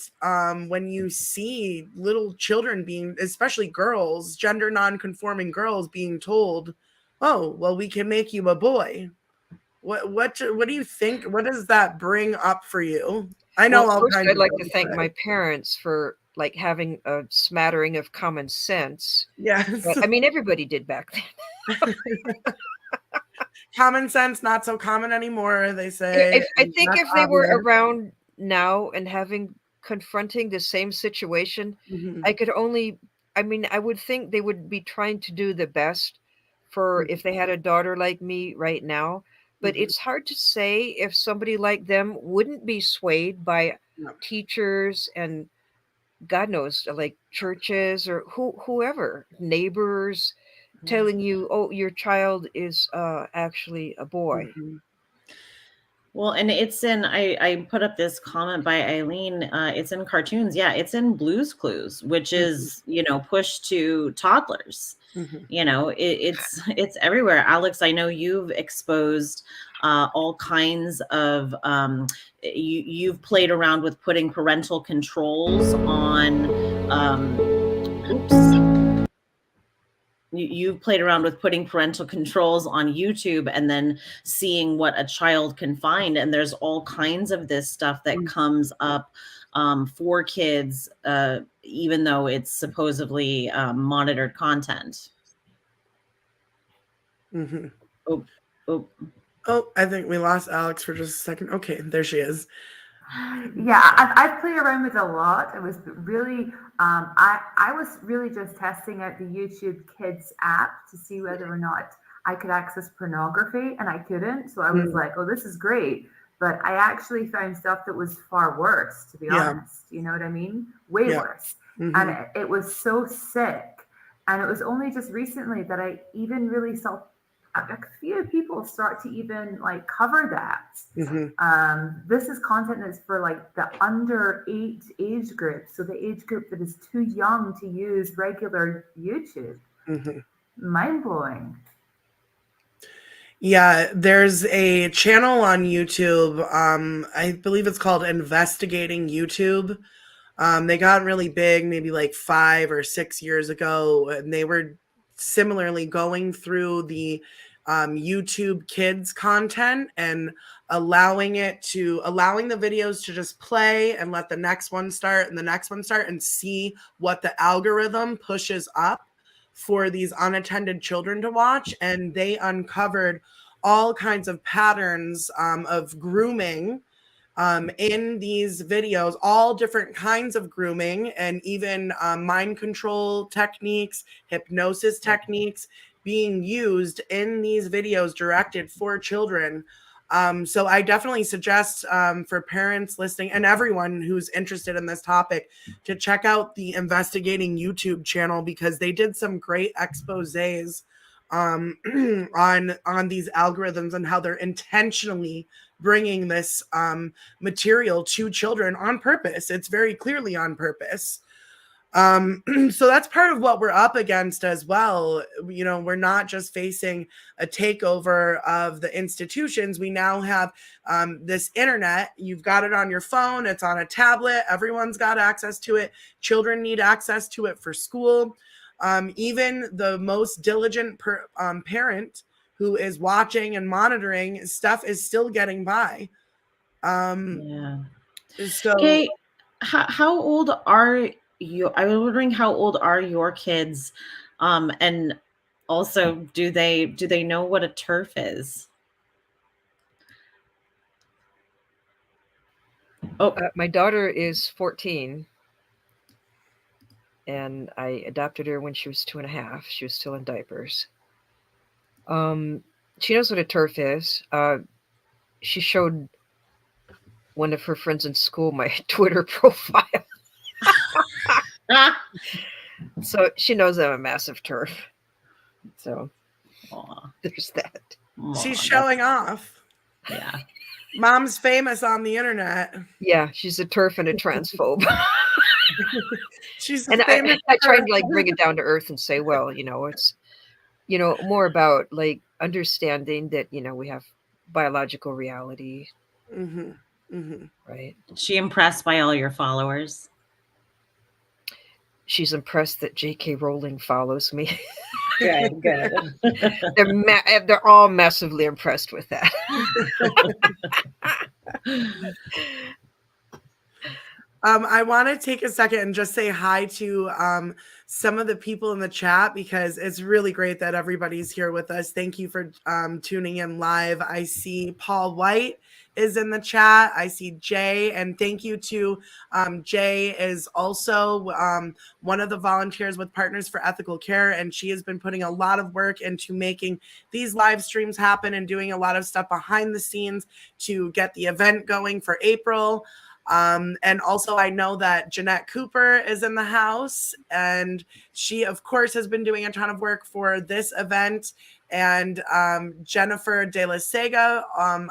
when you see little children being, especially girls, gender non-conforming girls, being told, oh, well, we can make you a boy. What do you think? What does that bring up for you? I know Well, all first, kinds I'd of like to things, thank but my parents for like having a smattering of common sense. yes. But, I mean, everybody did back then. Common sense, not so common anymore, they say. I And think that's if they were obvious. around now and confronting the same situation, Mhm. I would think they would be trying to do the best for if they had a daughter like me right now. But Mhm. it's hard to say if somebody like them wouldn't be swayed by No. teachers and God knows, like churches or whoever, neighbors telling you, oh, your child is actually a boy. Mhm. Well, and it's in, I put up this comment by Eileen. It's in cartoons. Yeah, it's in Blue's Clues, which Mhm. is, pushed to toddlers. Mhm. It's everywhere. Alex, I know you've exposed all kinds of, you've played around with putting parental controls on, oops. You've played around with putting parental controls on YouTube and then seeing what a child can find. And there's all kinds of this stuff that comes up for kids, even though it's supposedly monitored content. Mhm. Oh, oh. Oh, I think we lost Alex for just a second. Okay, there she is. Yeah, I've played around with it a lot. It was really, I was really just testing out the YouTube Kids app to see whether or not I could access pornography, and I couldn't. So I was like, oh, this is great. But I actually found stuff that was far worse, to be honest. You know what I mean? Way worse. And it was so sick. And it was only just recently that I even really saw a few people start to even like cover that. This is content that's for like the under 8 age group, so the age group that is too young to use regular YouTube. Mind blowing. Yeah, there's a channel on YouTube. I believe it's called Investigating YouTube. They got really big maybe like 5 or 6 years ago, and they were similarly going through the YouTube Kids content and allowing the videos to just play and let the next one start and the next one start, and see what the algorithm pushes up for these unattended children to watch. And they uncovered all kinds of patterns of grooming in these videos, all different kinds of grooming and even mind control techniques, hypnosis techniques being used in these videos directed for children. So I definitely suggest for parents listening and everyone who's interested in this topic to check out the Investigating YouTube channel, because they did some great exposés on these algorithms and how they're intentionally bringing this material to children on purpose. It's very clearly on purpose. So that's part of what we're up against as well. You know, we're not just facing a takeover of the institutions. We now have this internet. You've got it on your phone. It's on a tablet. Everyone's got access to it. Children need access to it for school. Even the most diligent parent who is watching and monitoring stuff is still getting by. So okay, how old are you? I was wondering, how old are your kids? And also, do they know what a TERF is? Oh, my daughter is 14, and I adopted her when she was 2.5. She was still in diapers. She knows what a TERF is. She showed one of her friends in school my Twitter profile. So she knows I'm a massive TERF. So there's that. She's showing off. Yeah. Mom's famous on the internet. Yeah, she's a TERF and a transphobe. She's and famous. I tried to like bring it down to earth and say, well, you know, it's, you know, more about like understanding that, you know, we have biological reality. Mm-hmm. Mm-hmm. Right. Is she impressed by all your followers? She's impressed that J.K. Rowling follows me. Good. They're all massively impressed with that. I want to take a second and just say hi to some of the people in the chat, because it's really great that everybody's here with us. Thank you for tuning in live. I see Paul White is in the chat. I see Jay, and thank you to Jay is also one of the volunteers with Partners for Ethical Care, and she has been putting a lot of work into making these live streams happen and doing a lot of stuff behind the scenes to get the event going for April. And also I know that Jeannette Cooper is in the house, and she of course has been doing a ton of work for this event. And Jennifer De La Sega,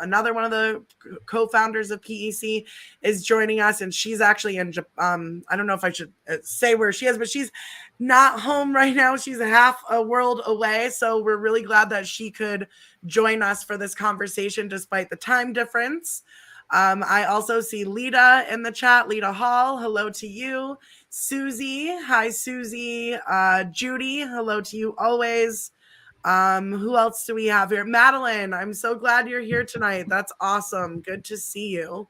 another one of the co-founders of PEC, is joining us, and she's actually in I don't know if I should say where she is, but she's not home right now. She's half a world away, so we're really glad that she could join us for this conversation despite the time difference. I also see Lita in the chat. Lita Hall, hello to you. Susie, hi Susie. Judy, hello to you always. Who else do we have here? Madeline, I'm so glad you're here tonight. That's awesome. Good to see you.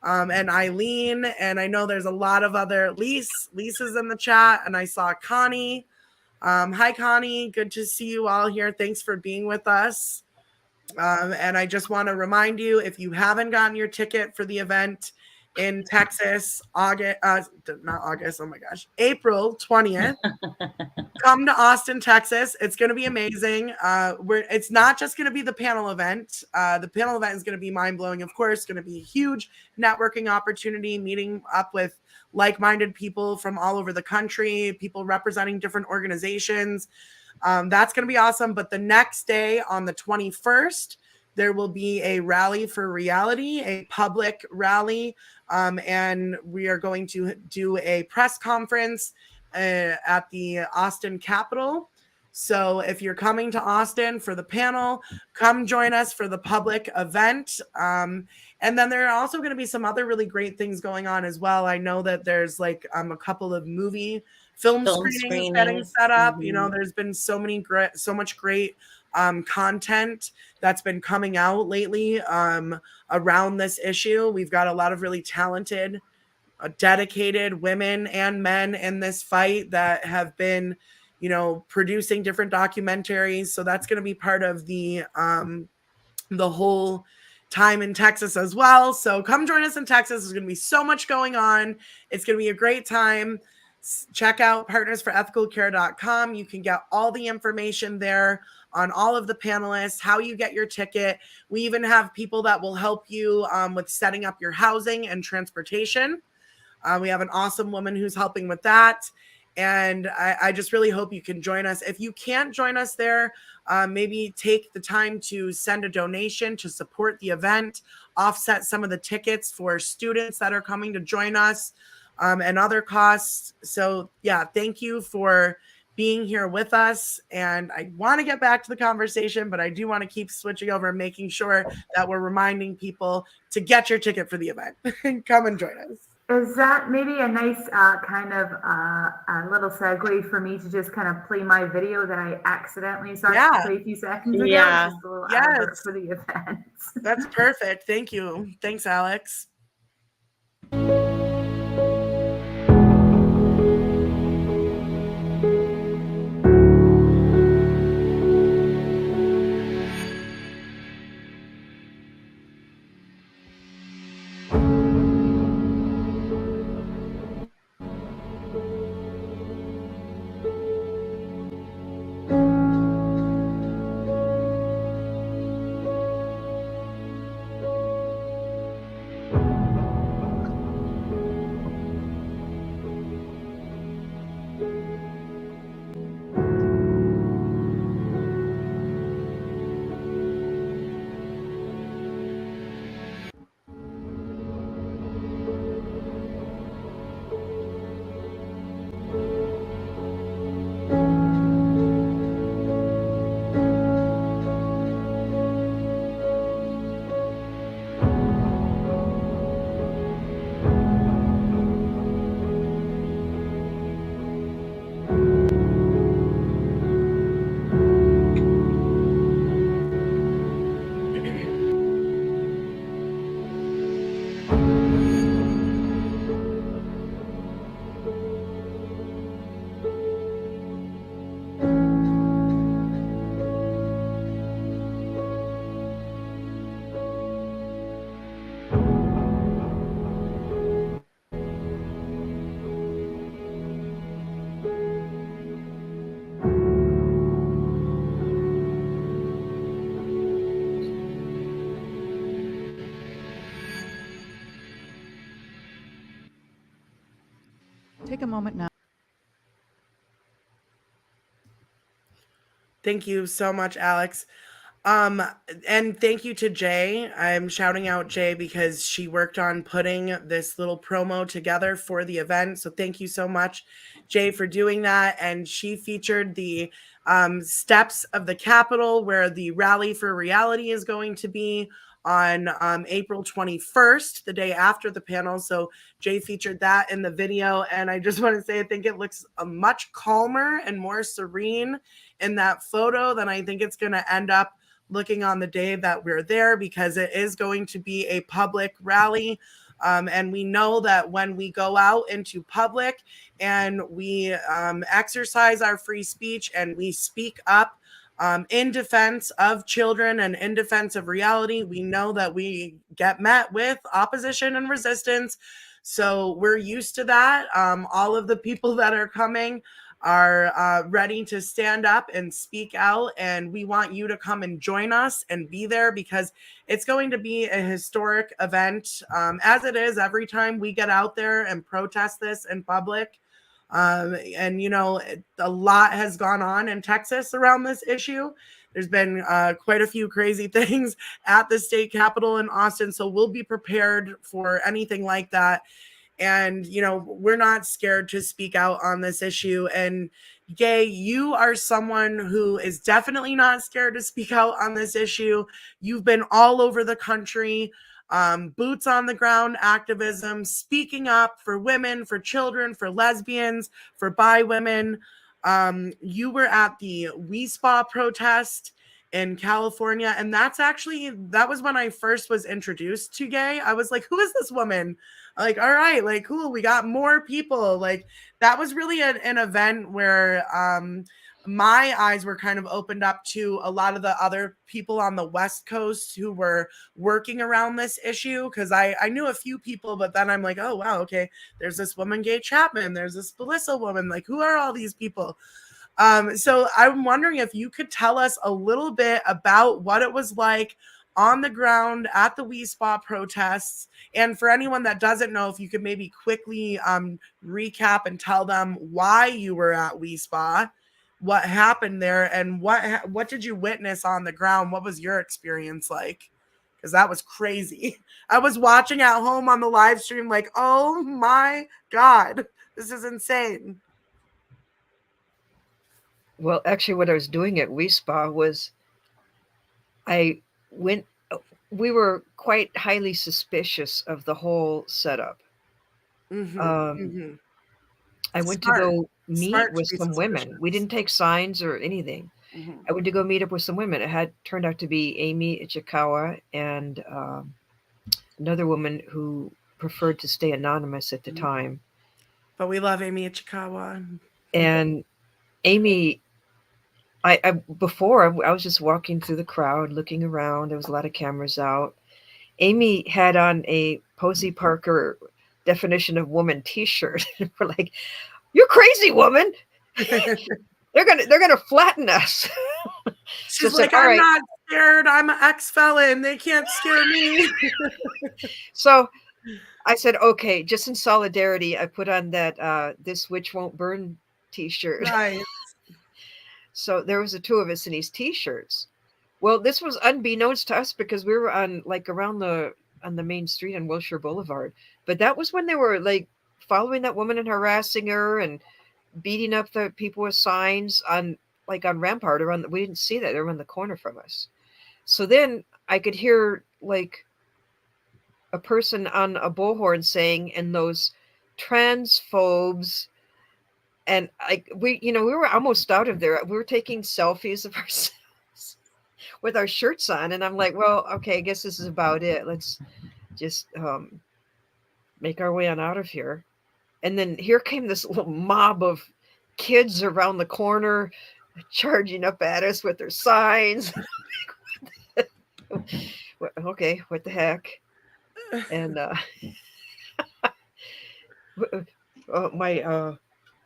And Eileen, and I know there's a lot of other Lisa's in the chat, and I saw Connie. Hi Connie, good to see you all here. Thanks for being with us. And I just want to remind you, if you haven't gotten your ticket for the event in Texas, April 20th, come to Austin, Texas. It's going to be amazing. It's not just going to be the panel event. The panel event is going to be mind-blowing, of course. Going to be a huge networking opportunity, meeting up with like-minded people from all over the country, people representing different organizations. That's going to be awesome. But the next day, on the 21st, there will be a rally for reality, a public rally. And we are going to do a press conference at the Austin Capitol. So if you're coming to Austin for the panel, come join us for the public event. And then there are also going to be some other really great things going on as well. I know that there's like a couple of film screenings getting set up. Mm-hmm. You know, there's been so much great content that's been coming out lately around this issue. We've got a lot of really talented, dedicated women and men in this fight that have been, you know, producing different documentaries. So that's going to be part of the whole time in Texas as well. So come join us in Texas. There's going to be so much going on. It's going to be a great time. Check out partnersforethicalcare.com. You can get all the information there on all of the panelists, how you get your ticket. We even have people that will help you with setting up your housing and transportation. We have an awesome woman who's helping with that. And I just really hope you can join us. If you can't join us there, maybe take the time to send a donation to support the event, offset some of the tickets for students that are coming to join us, and other costs. So yeah, thank you for being here with us. And I want to get back to the conversation, but I do want to keep switching over and making sure that we're reminding people to get your ticket for the event and come and join us. Is that maybe a nice kind of a little segue for me to just kind of play my video that I accidentally started to play a few seconds ago? Yeah. Just a little advert for the event. That's perfect. Thank you. Thanks, Alex. Take a moment now. Thank you so much, Alex. And thank you to Jay. I'm shouting out Jay because she worked on putting this little promo together for the event. So thank you so much, Jay, for doing that. And she featured the steps of the Capitol where the Rally for Reality is going to be on April 21st, the day after the panel. So Jay featured that in the video. And I just want to say, I think it looks much calmer and more serene in that photo than I think it's going to end up looking on the day that we're there, because it is going to be a public rally. And we know that when we go out into public and we exercise our free speech and we speak up in defense of children and in defense of reality, we know that we get met with opposition and resistance. So we're used to that. All of the people that are coming are ready to stand up and speak out, and we want you to come and join us and be there, because it's going to be a historic event, as it is every time we get out there and protest this in public. And you know, a lot has gone on in Texas around this issue. There's been quite a few crazy things at the state capitol in Austin, so we'll be prepared for anything like that. And, you know, we're not scared to speak out on this issue. And Gay, you are someone who is definitely not scared to speak out on this issue. You've been all over the country, boots on the ground activism, speaking up for women, for children, for lesbians, for bi women. You were at the We Spa protest in California. And that was when I first was introduced to Gay. I was like, who is this woman? Like, all right, like, cool, we got more people. Like, that was really an event where my eyes were kind of opened up to a lot of the other people on the West Coast who were working around this issue. Cause I knew a few people, but then I'm like, oh, wow, okay, there's this woman, Gay Chapman, there's this Melissa woman. Like, who are all these people? So I'm wondering if you could tell us a little bit about what it was like on the ground at the WeSpa protests. And for anyone that doesn't know, if you could maybe quickly recap and tell them why you were at WeSpa, what happened there, and what did you witness on the ground? What was your experience like? Because that was crazy. I was watching at home on the live stream like, oh my God, this is insane. Well, actually, what I was doing at WeSpa was we were quite highly suspicious of the whole setup. I went to go meet with some women. We didn't take signs or anything. I went to go meet up with some women. It had turned out to be Amy Ichikawa and another woman who preferred to stay anonymous at the time. But we love Amy Ichikawa. And Amy, before I was just walking through the crowd, looking around. There was a lot of cameras out. Amy had on a Posey Parker definition of woman T-shirt. We're like, "You're crazy, woman! they're gonna flatten us." She's like, "I'm not scared. I'm an ex-felon. They can't scare me." So I said, "Okay." Just in solidarity, I put on that "This Witch Won't Burn" T-shirt. Right. So there was the two of us in these T-shirts. Well, this was unbeknownst to us because we were on on the main street on Wilshire Boulevard. But that was when they were like following that woman and harassing her and beating up the people with signs on Rampart around. We didn't see that. They were in the corner from us. So then I could hear like a person on a bullhorn saying, "And those transphobes." And we were almost out of there. We were taking selfies of ourselves with our shirts on. And I'm like, well, okay, I guess this is about it. Let's just make our way on out of here. And then here came this little mob of kids around the corner charging up at us with their signs. Okay, what the heck? And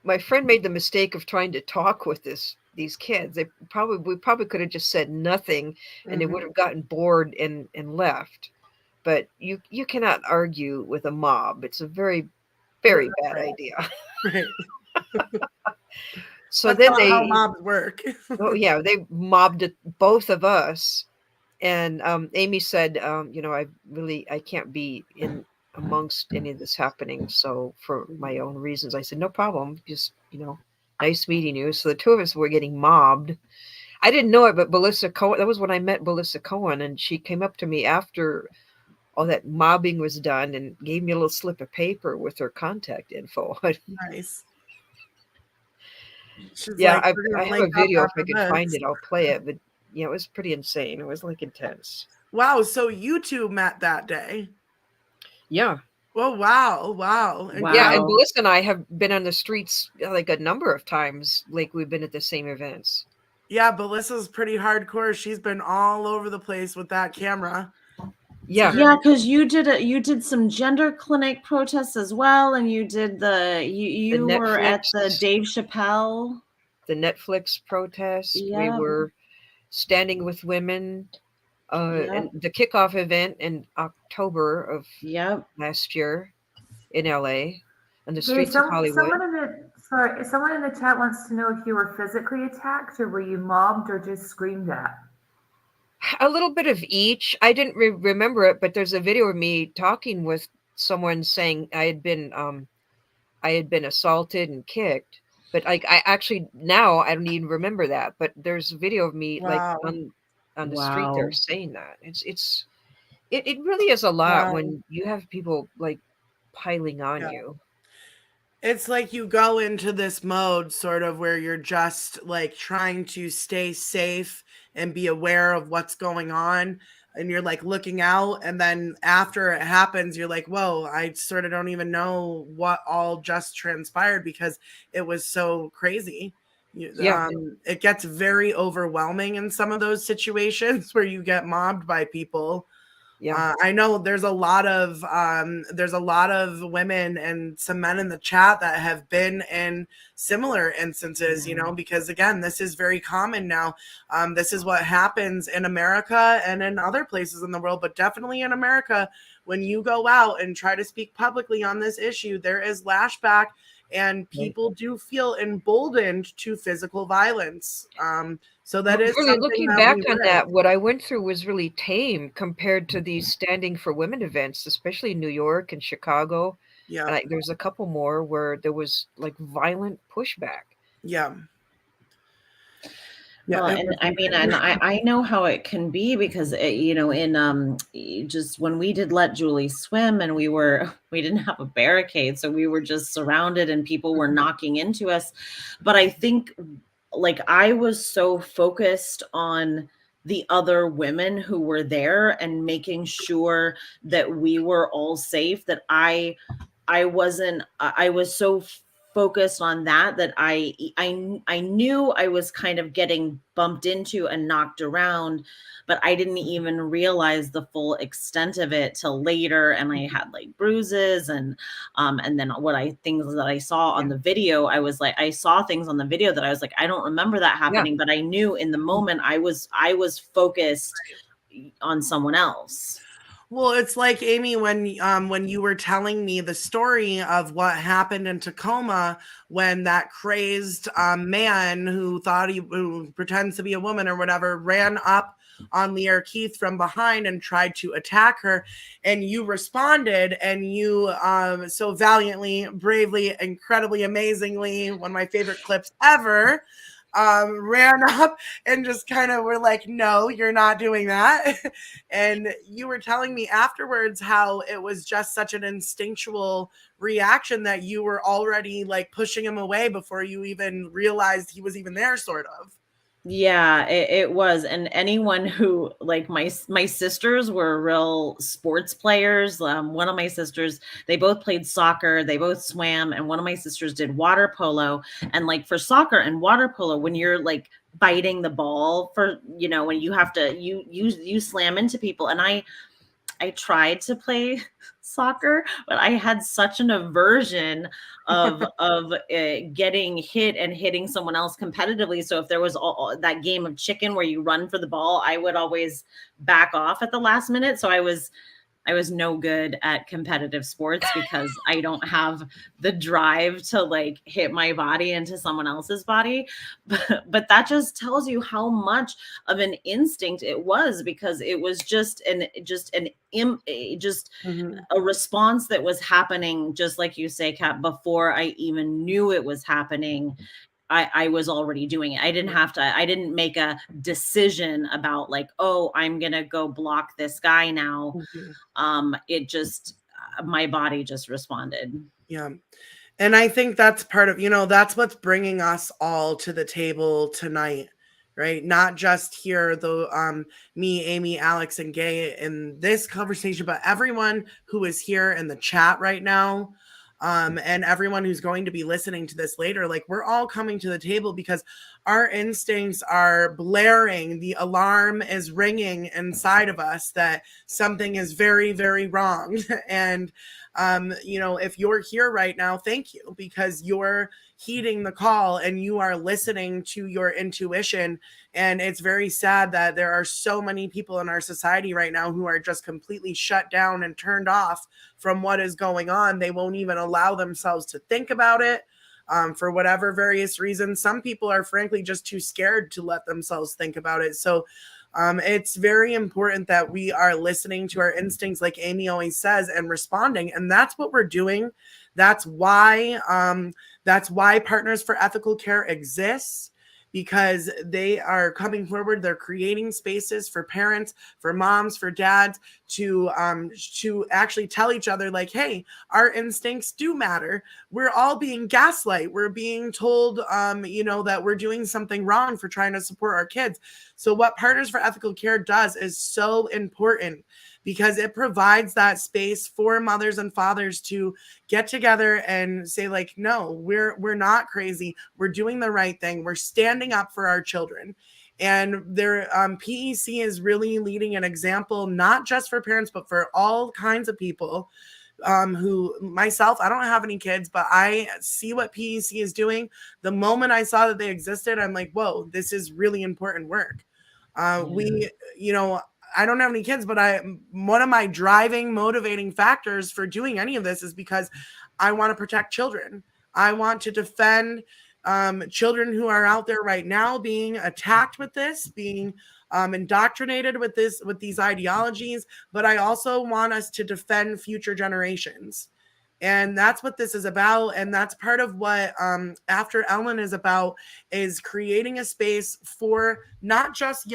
my friend made the mistake of trying to talk with these kids. We probably could have just said nothing, and they would have gotten bored and left. But you cannot argue with a mob. It's a very, very bad idea. Right. So That's then not how mobs work. Oh yeah, they mobbed both of us. And Amy said, I can't be in amongst any of this happening. So for my own reasons, I said, no problem. Just, nice meeting you. So the two of us were getting mobbed. I didn't know it, but Melissa Cohen, that was when I met Melissa Cohen. And she came up to me after all that mobbing was done and gave me a little slip of paper with her contact info. Nice. Yeah, I have a video. If I could find it, I'll play it. But yeah, it was pretty insane. It was like intense. Wow. So you two met that day. Yeah. Oh, wow. Yeah, and Melissa and I have been on the streets like a number of times. Like we've been at the same events. Yeah, Melissa's pretty hardcore. She's been all over the place with that camera. Yeah, because you did some gender clinic protests as well, and you did you were at the Dave Chappelle, the Netflix protest. Yeah. We were standing with women. And the kickoff event in October of last year in LA and the streets of Hollywood. Someone in the chat wants to know if you were physically attacked or were you mobbed or just screamed at? A little bit of each. I didn't remember it, but there's a video of me talking with someone saying I had been assaulted and kicked. But I actually now I don't even remember that. But there's a video of me on the street there saying that. It really is a lot when you have people like piling on you. It's like you go into this mode sort of where you're just like trying to stay safe and be aware of what's going on, and you're like looking out, and then after it happens you're like, whoa, I sort of don't even know what all just transpired because it was so crazy. Yeah. It gets very overwhelming in some of those situations where you get mobbed by people. Yeah. I know there's a lot of women and some men in the chat that have been in similar instances, you know, because again, this is very common now. This is what happens in America and in other places in the world, but definitely in America. When you go out and try to speak publicly on this issue, there is lashback, and people do feel emboldened to physical violence. So that is really something looking that back we on live. that, what I went through was really tame compared to these Standing for Women events, especially in New York and Chicago. Yeah. And there's a couple more where there was like violent pushback. Yeah. Well, and I mean, and I know how it can be because you know, in just when we did Let Julie Swim, and we didn't have a barricade, so we were just surrounded and people were knocking into us. But I think like I was so focused on the other women who were there and making sure that we were all safe that I was so focused on that I knew I was kind of getting bumped into and knocked around, but I didn't even realize the full extent of it till later. And I had like bruises and then things that I saw on the video, I was like, I saw things on the video that I was like, I don't remember that happening, but I knew in the moment I was focused on someone else. Well, it's like, Amy, when you were telling me the story of what happened in Tacoma when that crazed man who pretends to be a woman or whatever ran up on Lear Keith from behind and tried to attack her, and you responded, and you so valiantly, bravely, incredibly, amazingly, one of my favorite clips ever, ran up and just kind of were like, no, you're not doing that. And you were telling me afterwards how it was just such an instinctual reaction that you were already like pushing him away before you even realized he was even there, sort of. Yeah, it was. And anyone who, like, my sisters were real sports players. One of my sisters, they both played soccer, they both swam, and one of my sisters did water polo. And like for soccer and water polo, when you're like biting the ball for, you know, when you have to, you slam into people. And I tried to play soccer, but I had such an aversion of getting hit and hitting someone else competitively. So if there was that game of chicken where you run for the ball, I would always back off at the last minute. So I was no good at competitive sports because I don't have the drive to like hit my body into someone else's body. But that just tells you how much of an instinct it was, because it was just a response that was happening, just like you say, Kat, before I even knew it was happening. I was already doing it. I didn't make a decision about like, oh, I'm going to go block this guy now. It just, my body just responded. Yeah. And I think that's part of, that's what's bringing us all to the table tonight, right? Not just here, though, me, Amy, Alex, and Gay in this conversation, but everyone who is here in the chat right now. And everyone who's going to be listening to this later, like we're all coming to the table because our instincts are blaring. The alarm is ringing inside of us that something is very, very wrong. And, if you're here right now, thank you, because you're heeding the call and you are listening to your intuition. And it's very sad that there are so many people in our society right now who are just completely shut down and turned off from what is going on. They won't even allow themselves to think about it for whatever various reasons. Some people are frankly just too scared to let themselves think about it. So it's very important that we are listening to our instincts, like Amy always says, and responding. And that's what we're doing. That's why Partners for Ethical Care exists, because they are coming forward. They're creating spaces for parents, for moms, for dads to actually tell each other like, hey, our instincts do matter. We're all being gaslight. We're being told, that we're doing something wrong for trying to support our kids. So what Partners for Ethical Care does is so important, because it provides that space for mothers and fathers to get together and say, like, no, we're not crazy. We're doing the right thing. We're standing up for our children. And their PEC is really leading an example, not just for parents, but for all kinds of people who, myself, I don't have any kids, but I see what PEC is doing. The moment I saw that they existed, I'm like, whoa, this is really important work. We, you know, I don't have any kids, but one of my driving, motivating factors for doing any of this is because I want to protect children. I want to defend children who are out there right now being attacked with this, being indoctrinated with these ideologies, but I also want us to defend future generations. And that's what this is about. And that's part of what After Ellen is about, is creating a space for not just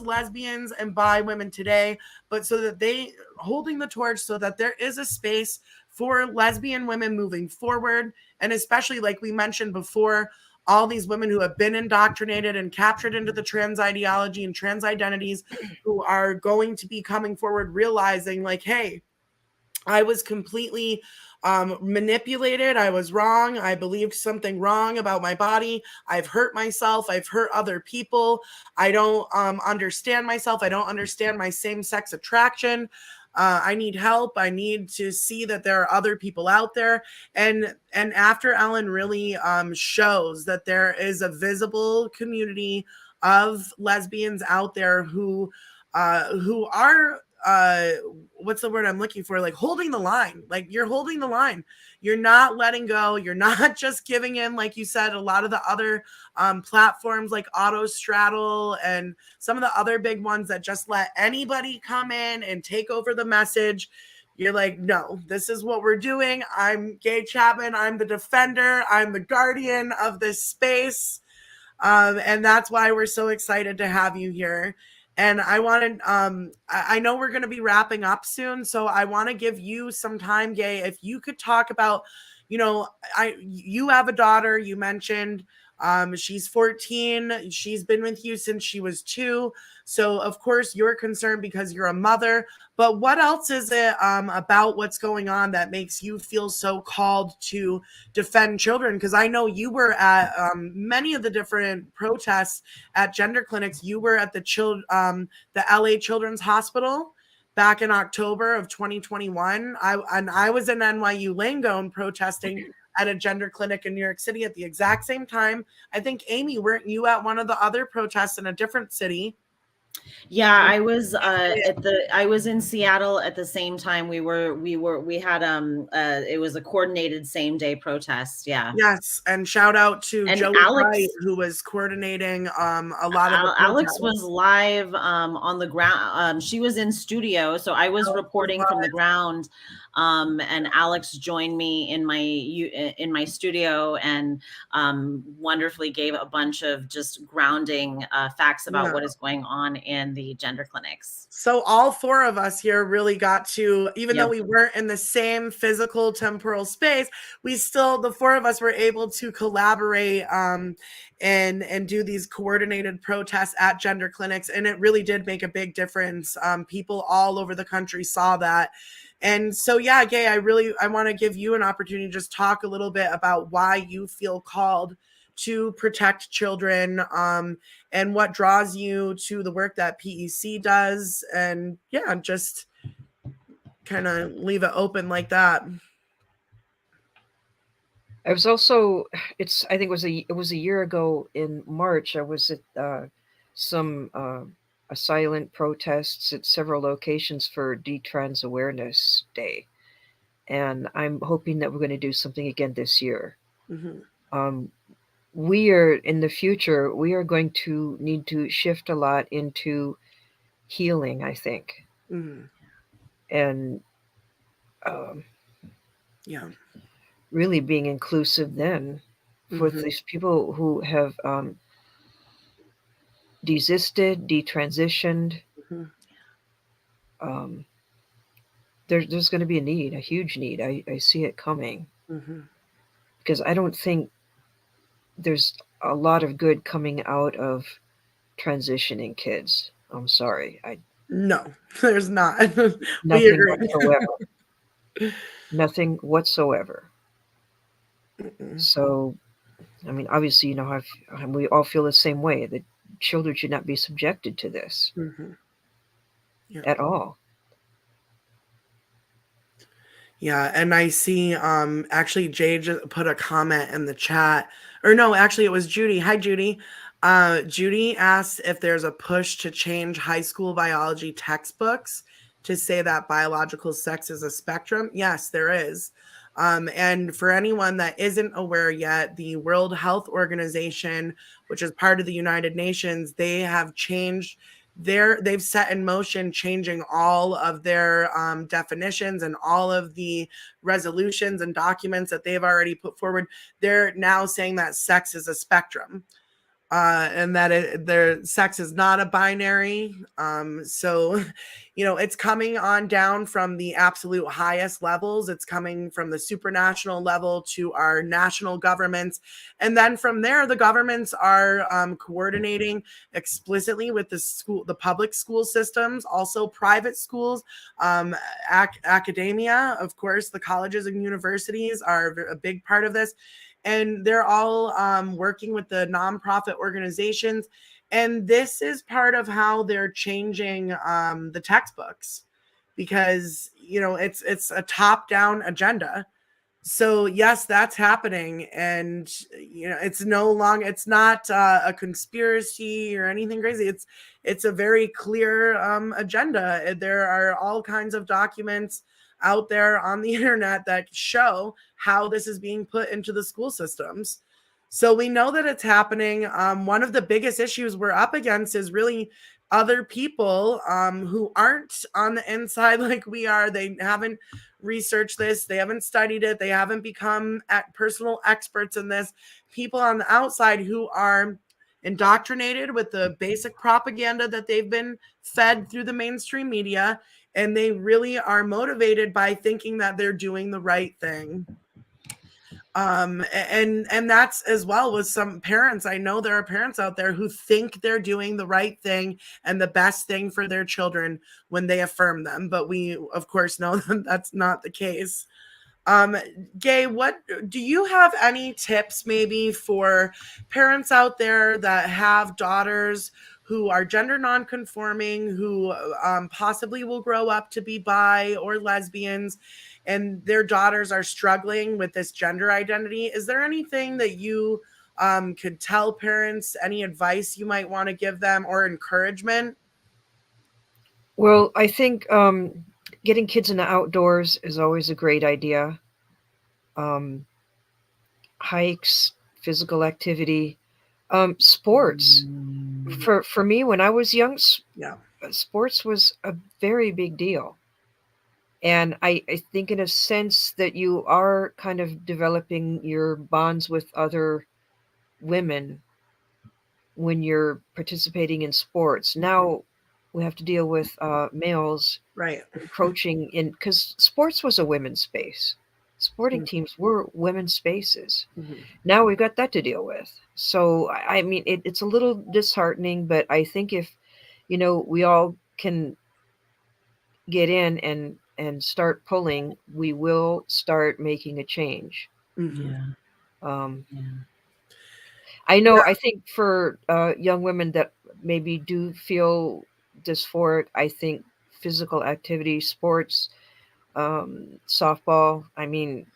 lesbians and bi women today, but so that they holding the torch, so that there is a space for lesbian women moving forward. And especially, like we mentioned before, all these women who have been indoctrinated and captured into the trans ideology and trans identities, who are going to be coming forward realizing, like, hey, I was completely manipulated. I was wrong. I believed something wrong about my body. I've hurt myself. I've hurt other people. I don't understand myself. I don't understand my same-sex attraction. I need help. I need to see that there are other people out there. And After Ellen really shows that there is a visible community of lesbians out there who are what's the word I'm looking for? Like, holding the line. Like, you're holding the line. You're not letting go. You're not just giving in, like you said. A lot of the other platforms like Autostraddle and some of the other big ones that just let anybody come in and take over the message. You're like, no, this is what we're doing. I'm Gay Chapman. I'm the defender. I'm the guardian of this space. And that's why we're so excited to have you here. And I wanted, I know we're going to be wrapping up soon, so I want to give you some time, Gay. If you could talk about, you know, you have a daughter, you mentioned, she's 14. She's been with you since she was 2. So of course you're concerned because you're a mother, but what else is it about what's going on that makes you feel so called to defend children? Because I know you were at many of the different protests at gender clinics. You were at the LA Children's Hospital back in October of 2021. I was in NYU Langone protesting at a gender clinic in New York City at the exact same time. I think, Amy, weren't you at one of the other protests in a different city? Yeah, I was I was in Seattle at the same time. We had it was a coordinated same day protest. Yeah. Yes, and shout out to And Joey Alex, Wright, who was coordinating a lot of the Alex was live on the ground. She was in studio, so I was reporting from the ground. And Alex joined me in my studio and wonderfully gave a bunch of just grounding facts about what is going on in the gender clinics. So all 4 of us here really got to, even though we weren't in the same physical temporal space, we still, the 4 of us were able to collaborate and do these coordinated protests at gender clinics. And it really did make a big difference. People all over the country saw that. And so, yeah, Gay, I want to give you an opportunity to just talk a little bit about why you feel called to protect children, and what draws you to the work that PEC does. And yeah, just kind of leave it open like that. I was also, I think it was a year ago in March. I was at some silent protests at several locations for Detrans Awareness Day. And I'm hoping that we're going to do something again this year. Mm-hmm. We are, in the future, we are going to need to shift a lot into healing, I think. Mm-hmm. And really being inclusive then for these people who have desisted, detransitioned. Mm-hmm. There's going to be a huge need. I see it coming. Mm-hmm. Because I don't think there's a lot of good coming out of transitioning kids. I'm sorry. No, there's not. We Nothing agree. whatsoever. Nothing whatsoever. Mm-mm. So, I mean, obviously, we all feel the same way, that children should not be subjected to this Mm-hmm. Yeah. at all. Yeah, and I see actually Jay just put a comment in the chat. Or no, actually it was Judy. Hi Judy. Judy asked if there's a push to change high school biology textbooks to say that biological sex is a spectrum. Yes, there is. And for anyone that isn't aware yet, the World Health Organization, which is part of the United Nations, they have changed they've set in motion changing all of their definitions and all of the resolutions and documents that they've already put forward. They're now saying that sex is a spectrum, and that their sex is not a binary. So, it's coming on down from the absolute highest levels. It's coming from the supranational level to our national governments. And then from there, the governments are coordinating explicitly with the public school systems, also private schools, academia, of course, the colleges and universities are a big part of this. And they're all working with the nonprofit organizations. And this is part of how they're changing the textbooks, because, it's a top-down agenda. So yes, that's happening. And, it's not a conspiracy or anything crazy. It's a very clear agenda. There are all kinds of documents out there on the internet that show how this is being put into the school systems. So we know that it's happening. One of the biggest issues we're up against is really other people who aren't on the inside like we are. They haven't researched this. They haven't studied it. They haven't become personal experts in this. People on the outside who are indoctrinated with the basic propaganda that they've been fed through the mainstream media, and they really are motivated by thinking that they're doing the right thing. And that's as well with some parents. I know there are parents out there who think they're doing the right thing and the best thing for their children when they affirm them, but we of course know that that's not the case. Gay, what do you have any tips maybe for parents out there that have daughters who are gender nonconforming, who possibly will grow up to be bi or lesbians, and their daughters are struggling with this gender identity? Is there anything that you could tell parents, any advice you might want to give them or encouragement? Well, I think getting kids in the outdoors is always a great idea. Hikes, physical activity, sports. For me, when I was young, Yeah. sports was a very big deal. And I think in a sense that you are kind of developing your bonds with other women when you're participating in sports. Now we have to deal with males Right. encroaching in, because sports was a women's space. Sporting teams were women's spaces. Mm-hmm. Now we've got that to deal with. So, I mean, it's a little disheartening, but I think if, we all can get in and start pulling, we will start making a change. Mm-hmm. Yeah. Um, Yeah. I know, I think for young women that maybe do feel dysphoric, I think physical activity, sports, softball, I mean,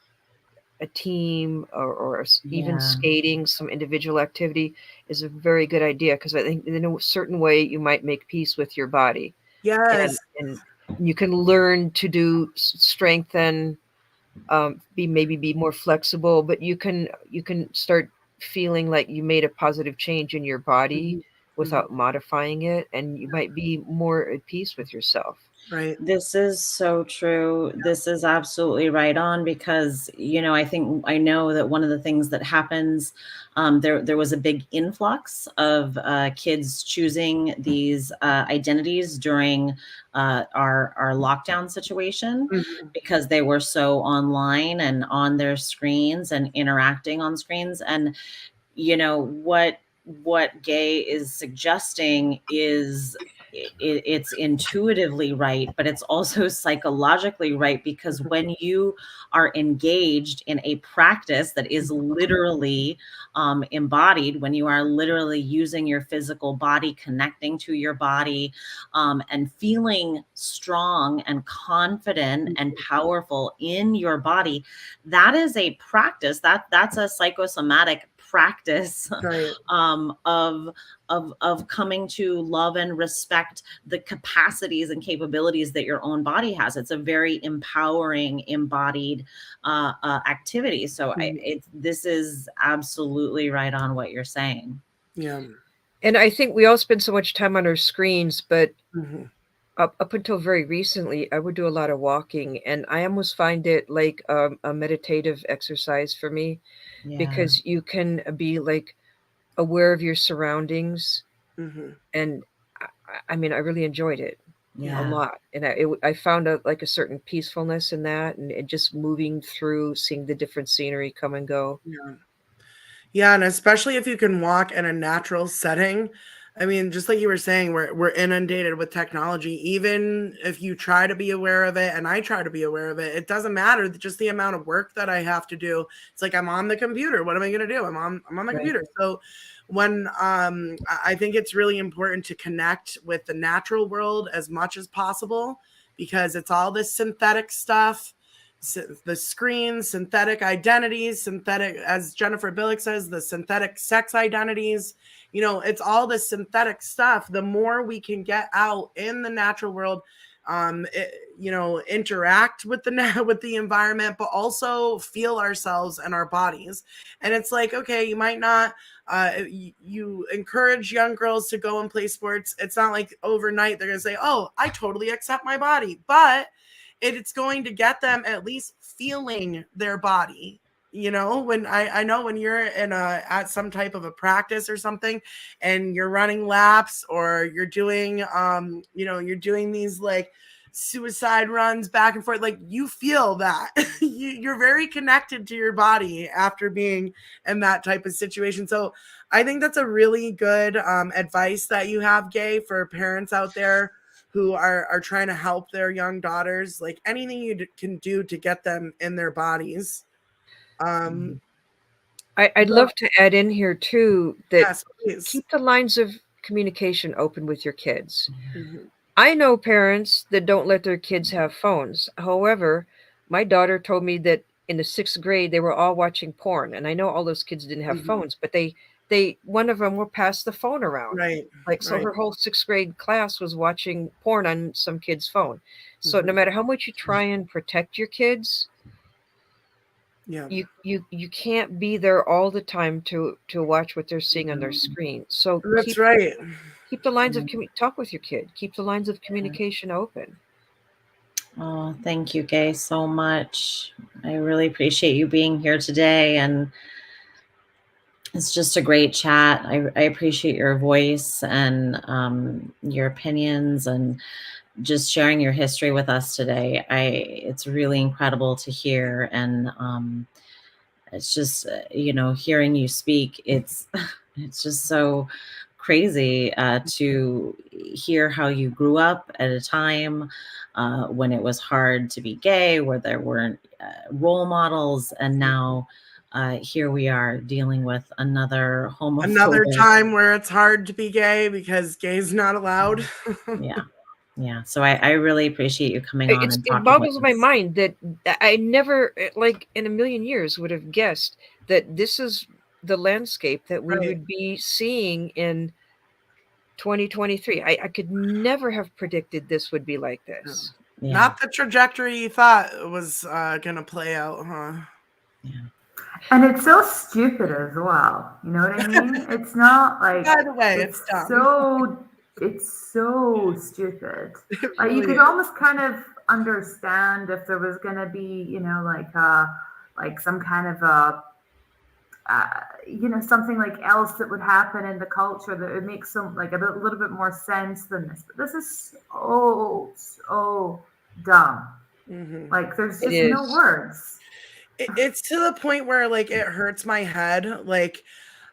a team or even Yeah. skating, some individual activity is a very good idea, because I think in a certain way you might make peace with your body. Yes. And you can learn to do strengthen, be more flexible, but you can start feeling like you made a positive change in your body without modifying it, and you might be more at peace with yourself. Right. This is so true. This is absolutely right on, because, I know that one of the things that happens, there was a big influx of kids choosing these identities during our lockdown situation, because they were so online and on their screens and interacting on screens. And, what Gay is suggesting is it's intuitively right, but it's also psychologically right, because when you are engaged in a practice that is literally embodied, when you are literally using your physical body, connecting to your body, and feeling strong and confident and powerful in your body, that is a practice. That's a psychosomatic practice Right. Of coming to love and respect the capacities and capabilities that your own body has. It's a very empowering, embodied activity. So this is absolutely right on what you're saying. Yeah. And I think we all spend so much time on our screens, but up until very recently, I would do a lot of walking, and I almost find it like a meditative exercise for me, because you can be like aware of your surroundings. And I mean, I really enjoyed it a lot. And I found like a certain peacefulness in that, and just moving through, seeing the different scenery come and go. Yeah, and especially if you can walk in a natural setting. I mean, just like you were saying, we're inundated with technology. Even if you try to be aware of it, and I try to be aware of it, it doesn't matter. Just the amount of work that I have to do. It's like I'm on the computer. What am I going to do? I'm on the computer. So when I think it's really important to connect with the natural world as much as possible, because it's all this synthetic stuff. The screens, synthetic identities, synthetic, as Jennifer Billick says, the synthetic sex identities, it's all this synthetic stuff. The more we can get out in the natural world, interact with the environment, but also feel ourselves and our bodies. And it's like, okay, you might not, you encourage young girls to go and play sports. It's not like overnight they're going to say, oh, I totally accept my body, but it's going to get them at least feeling their body. When I know when you're at some type of a practice or something, and you're running laps, or you're doing you're doing these like suicide runs back and forth, like you feel that you're very connected to your body after being in that type of situation. So I think that's a really good advice that you have, Gay, for parents out there who are trying to help their young daughters, like anything you can do to get them in their bodies. I'd love to add in here too that Yes, please. Keep the lines of communication open with your kids. I know parents that don't let their kids have phones. However, my daughter told me that in the 6th grade, they were all watching porn. And I know all those kids didn't have phones, but one of them will pass the phone around. Right. So her whole 6th grade class was watching porn on some kid's phone. So no matter how much you try and protect your kids, you can't be there all the time to watch what they're seeing on their screen. So that's keep the lines of talk with your kid. Keep the lines of communication open. Oh, thank you, Gay, so much. I really appreciate you being here today, and it's just a great chat. I appreciate your voice and your opinions, and just sharing your history with us today. It's really incredible to hear, and it's just hearing you speak. It's just so crazy to hear how you grew up at a time when it was hard to be gay, where there weren't role models, and now here we are dealing with another time where it's hard to be gay because gay is not allowed. Yeah. So I really appreciate you coming on. It boggles my mind that I never, like in a million years, would have guessed that this is the landscape that we would be seeing in 2023. I could never have predicted this would be like this. Not the trajectory you thought was going to play out, huh? Yeah. And it's so stupid as well. You know what I mean? It's not like, by the way, it's dumb. It's so stupid. Really you could almost kind of understand if there was going to be, like some kind of something like else that would happen in the culture that would make some like a little bit more sense than this. But this is so dumb. Like there's just no words. It's to the point where like it hurts my head. Like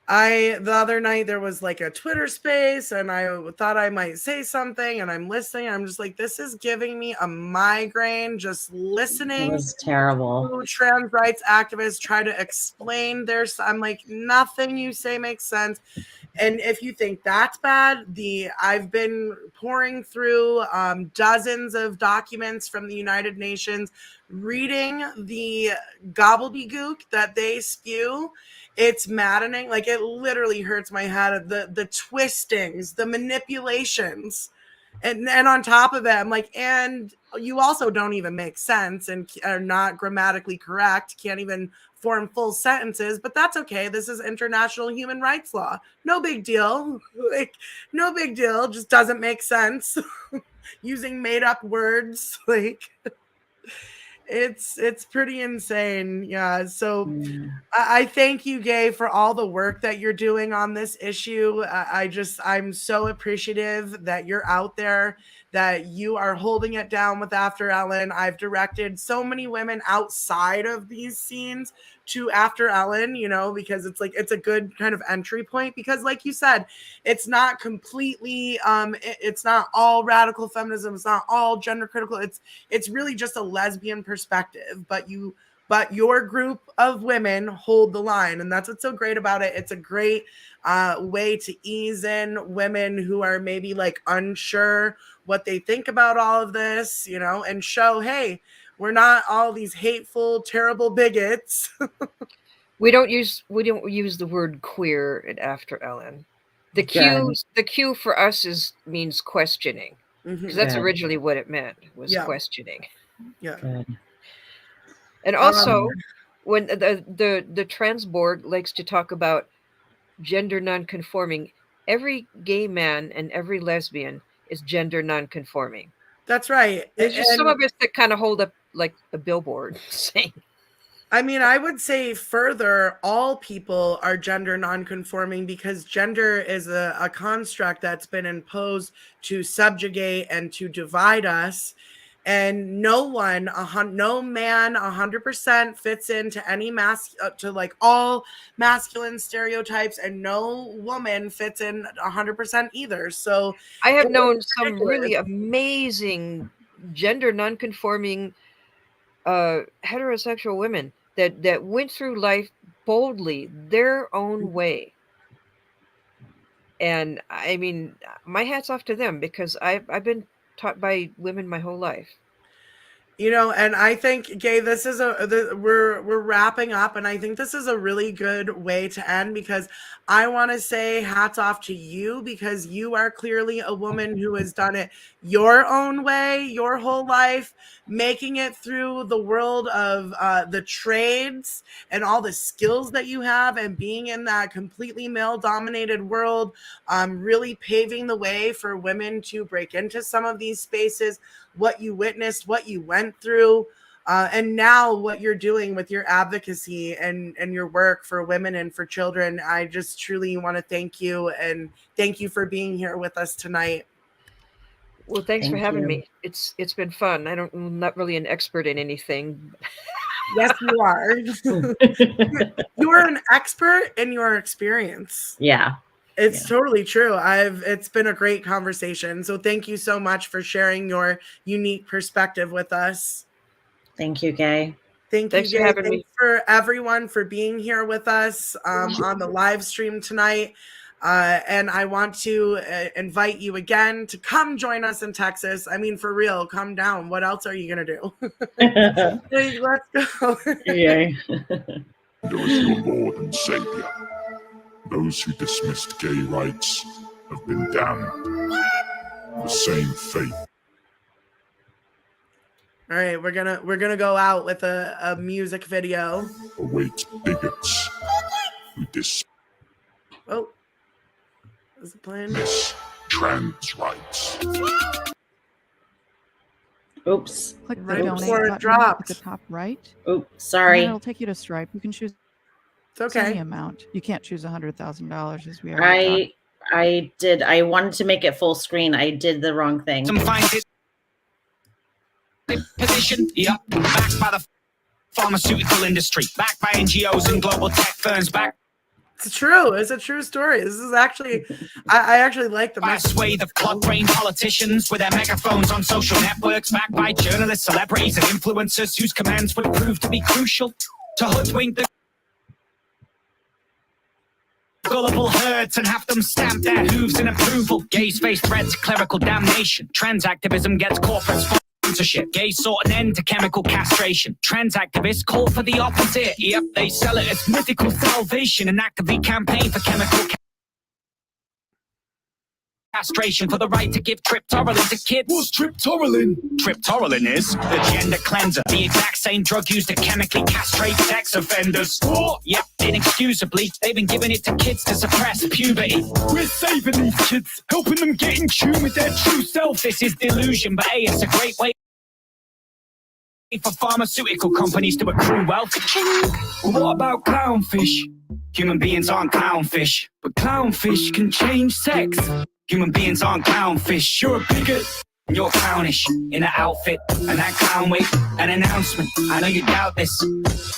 The other night there was like a Twitter space and I thought I might say something and I'm listening. I'm just like, this is giving me a migraine just listening. It was terrible. To trans rights activists try to explain I'm like, nothing you say makes sense. And if you think that's bad, I've been pouring through dozens of documents from the United Nations, reading the gobbledygook that they spew. It's maddening. Like, it literally hurts my head. The twistings, the manipulations. And on top of it, I'm like, and you also don't even make sense and are not grammatically correct, can't even form full sentences, but that's okay. This is international human rights law. No big deal. Like, no big deal. Just doesn't make sense. Using made up words. Like, it's pretty insane. Yeah. So I thank you, Gay, for all the work that you're doing on this issue. I'm so appreciative that you're out there, that you are holding it down with After Ellen. I've directed so many women outside of these scenes to After Ellen, you know, because it's like, it's a good kind of entry point, because like you said, it's not completely, it's not all radical feminism. It's not all gender critical. It's really just a lesbian perspective, but your group of women hold the line. And that's what's so great about it. It's a great way to ease in women who are maybe like unsure what they think about all of this, you know, and show, hey, we're not all these hateful, terrible bigots. We don't use the word queer at After Ellen. The Q for us means questioning, because that's originally what it meant, was questioning. Yeah. Good. And also, when the trans board likes to talk about gender nonconforming, every gay man and every lesbian is gender nonconforming. That's right. There's just some of us that kind of hold up like a billboard saying. I mean, I would say further, all people are gender nonconforming, because gender is a construct that's been imposed to subjugate and to divide us. And no man 100% fits into any to like all masculine stereotypes, and no woman fits in 100% either. So I have known some really amazing gender nonconforming heterosexual women that went through life boldly their own way. And I mean, my hat's off to them, because I've been taught by women my whole life. You know, and I think, Gay, this is we're wrapping up, and I think this is a really good way to end, because I want to say hats off to you, because you are clearly a woman who has done it your own way, your whole life, making it through the world of the trades and all the skills that you have, and being in that completely male-dominated world, really paving the way for women to break into some of these spaces. What you witnessed, what you went through, and now what you're doing with your advocacy and your work for women and for children. I just truly want to thank you, and thank you for being here with us tonight. Well, thanks for having me. It's been fun. I'm not really an expert in anything. Yes, you are. You are an expert in your experience. Yeah. It's totally true. It's been a great conversation. So thank you so much for sharing your unique perspective with us. Thank you, Gay. Thanks you, Gay. For having me. For everyone for being here with us on the live stream tonight. And I want to invite you again to come join us in Texas. I mean, for real, come down. What else are you going to do? Hey, let's go. Yeah. There is your Lord and Savior. Those who dismissed gay rights have been damned. The same fate. All right, we're gonna go out with a music video. Awaits bigots who Oh, is it playing? Miss trans rights. Oops. Click the donate button dropped at the top right. Oops, sorry. And it'll take you to Stripe. You can choose any amount. You can't choose $100,000 as we already I did. I wanted to make it full screen. I did the wrong thing. Some fine position, backed by the pharmaceutical industry, backed by NGOs and global tech firms, backed It's true. It's a true story. This is actually, I actually like the By a swathe of clot-brained politicians with their megaphones on social networks, backed by journalists, celebrities, and influencers whose commands would prove to be crucial to hoodwink the gullible herds and have them stamp their hooves in approval. Gays face threats, clerical damnation. Trans activism gets corporate sponsorship. Gays sought an end to chemical castration. Trans activists call for the opposite. Yep, they sell it as mythical salvation and actively campaign for chemical castration for the right to give triptorelin to kids. What's triptorelin? Triptorelin is the gender cleanser, the exact same drug used to chemically castrate sex offenders. Oh, yep, inexcusably, they've been giving it to kids to suppress puberty. We're saving these kids, helping them get in tune with their true self. This is delusion, but hey, it's a great way for pharmaceutical companies to accrue wealth. Well, what about clownfish? Human beings aren't clownfish. But clownfish can change sex. Human beings aren't clownfish. You're a bigot. You're clownish in an outfit and that clown wig, an announcement. I know you doubt this.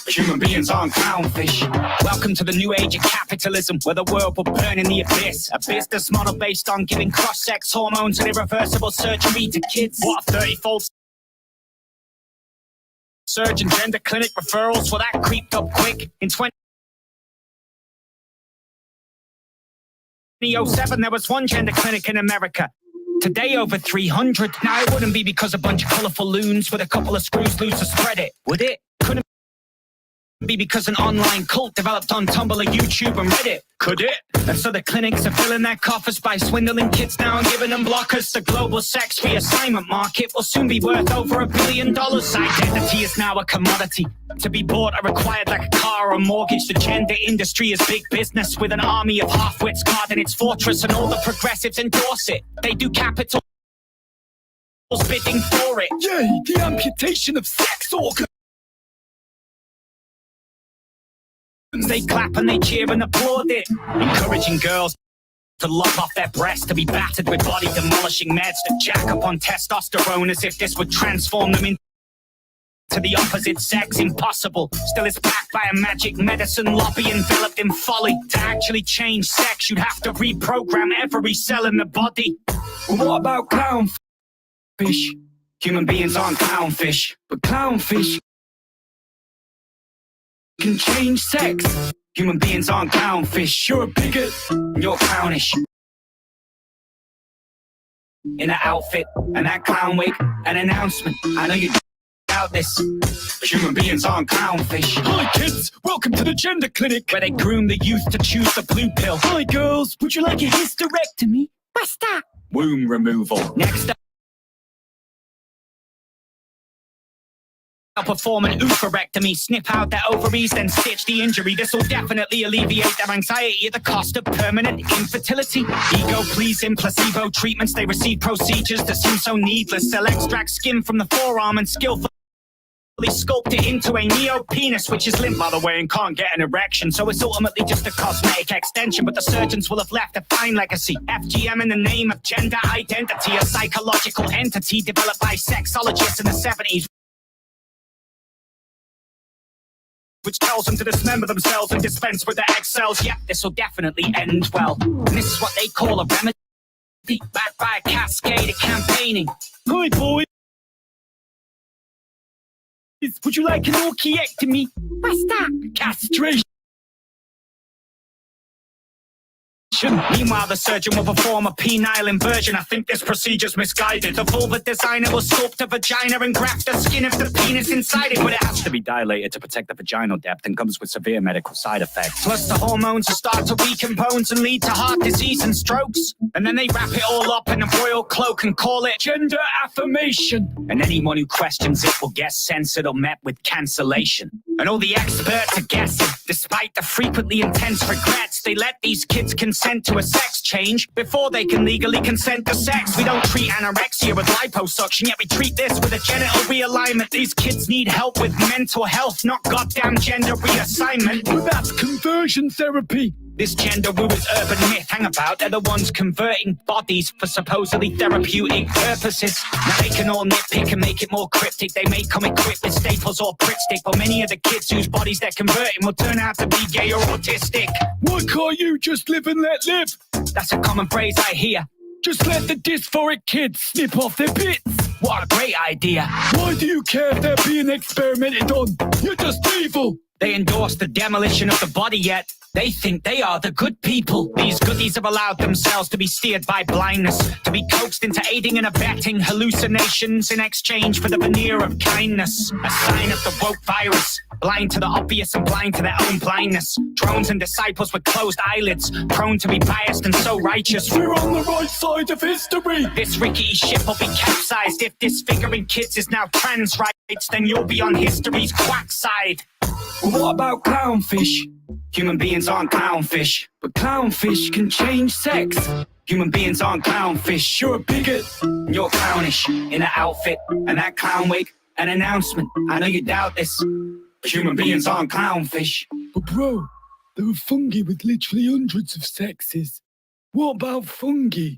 Human beings aren't clownfish. Welcome to the new age of capitalism, where the world will burn in the abyss. A business model based on giving cross-sex hormones and irreversible surgery to kids. What a 30-fold surge in gender clinic referrals. Well, that creeped up quick. In 2007, there was one gender clinic in America. Today, over 300. Now, it wouldn't be because a bunch of colourful loons with a couple of screws loose to spread it, would it? Couldn't be because an online cult developed on Tumblr, YouTube, and Reddit, could it? And so the clinics are filling their coffers by swindling kids now and giving them blockers. The global sex reassignment market will soon be worth over $1 billion. Identity is now a commodity, to be bought or acquired like a car or a mortgage. The gender industry is big business, with an army of half-wits guarding its fortress, and all the progressives endorse it. They do capital bidding for it. Yay, the amputation of sex organs. They clap and they cheer and applaud it, encouraging girls to lop off their breasts, to be battered with body demolishing meds, to jack up on testosterone as if this would transform them into the opposite sex. Impossible. Still, it's backed by a magic medicine lobby enveloped in folly. To actually change sex, you'd have to reprogram every cell in the body. Well, what about clownfish? Human beings aren't clownfish. But clownfish can change sex. Human beings aren't clownfish. You're a bigot. You're clownish in an outfit and that clown wig, an announcement. I know you doubt this. Human beings aren't clownfish. Hi kids, welcome to the gender clinic, where they groom the youth to choose the blue pill. Hi girls, would you like a hysterectomy? What's that? Womb removal. Next up, perform an oophorectomy, snip out their ovaries, then stitch the injury. This will definitely alleviate their anxiety at the cost of permanent infertility. Ego-pleasing placebo treatments, they receive procedures that seem so needless. They'll extract skin from the forearm and skillfully sculpt it into a neo-penis, which is limp, by the way, and can't get an erection. So it's ultimately just a cosmetic extension, but the surgeons will have left a fine legacy. FGM in the name of gender identity, a psychological entity developed by sexologists in the 70s, which tells them to dismember themselves and dispense with their egg cells. Yep, this will definitely end well. And this is what they call a remedy, backed by a cascade of campaigning. Hi boys, would you like an orchiectomy? What's that? Castration. Meanwhile, the surgeon will perform a penile inversion. I think this procedure's misguided. The vulva designer will sculpt a vagina and graft the skin of the penis inside it, but it has to be dilated to protect the vaginal depth and comes with severe medical side effects. Plus, the hormones will start to weaken bones and lead to heart disease and strokes. And then they wrap it all up in a royal cloak and call it gender affirmation. And anyone who questions it will get censored or met with cancellation. And all the experts are guessing. Despite the frequently intense regrets, they let these kids consent to a sex change before they can legally consent to sex. We don't treat anorexia with liposuction, yet we treat this with a genital realignment. These kids need help with mental health, not goddamn gender reassignment. Well, that's conversion therapy. This gender wars urban myth hang about, they're the ones converting bodies for supposedly therapeutic purposes. Now they can all nitpick and make it more cryptic. They may come equipped with staples or Pritt stick, but many of the kids whose bodies they're converting will turn out to be gay or autistic. Why can't you just live and let live? That's a common phrase I hear. Just let the dysphoric kids snip off their bits. What a great idea. Why do you care if they're being experimented on? You're just evil. They endorse the demolition of the body, yet they think they are the good people. These goodies have allowed themselves to be steered by blindness, to be coaxed into aiding and abetting hallucinations in exchange for the veneer of kindness. A sign of the woke virus, blind to the obvious and blind to their own blindness. Drones and disciples with closed eyelids, prone to be biased and so righteous. We're on the right side of history. This rickety ship will be capsized. If disfiguring kids is now trans rights, then you'll be on history's quack side. Well, what about clownfish? Human beings aren't clownfish. But clownfish can change sex. Human beings aren't clownfish. You're a bigot. You're clownish in that outfit and that clown wig. An announcement. I know you doubt this. Human beings aren't clownfish. But bro, there are fungi with literally hundreds of sexes. What about fungi?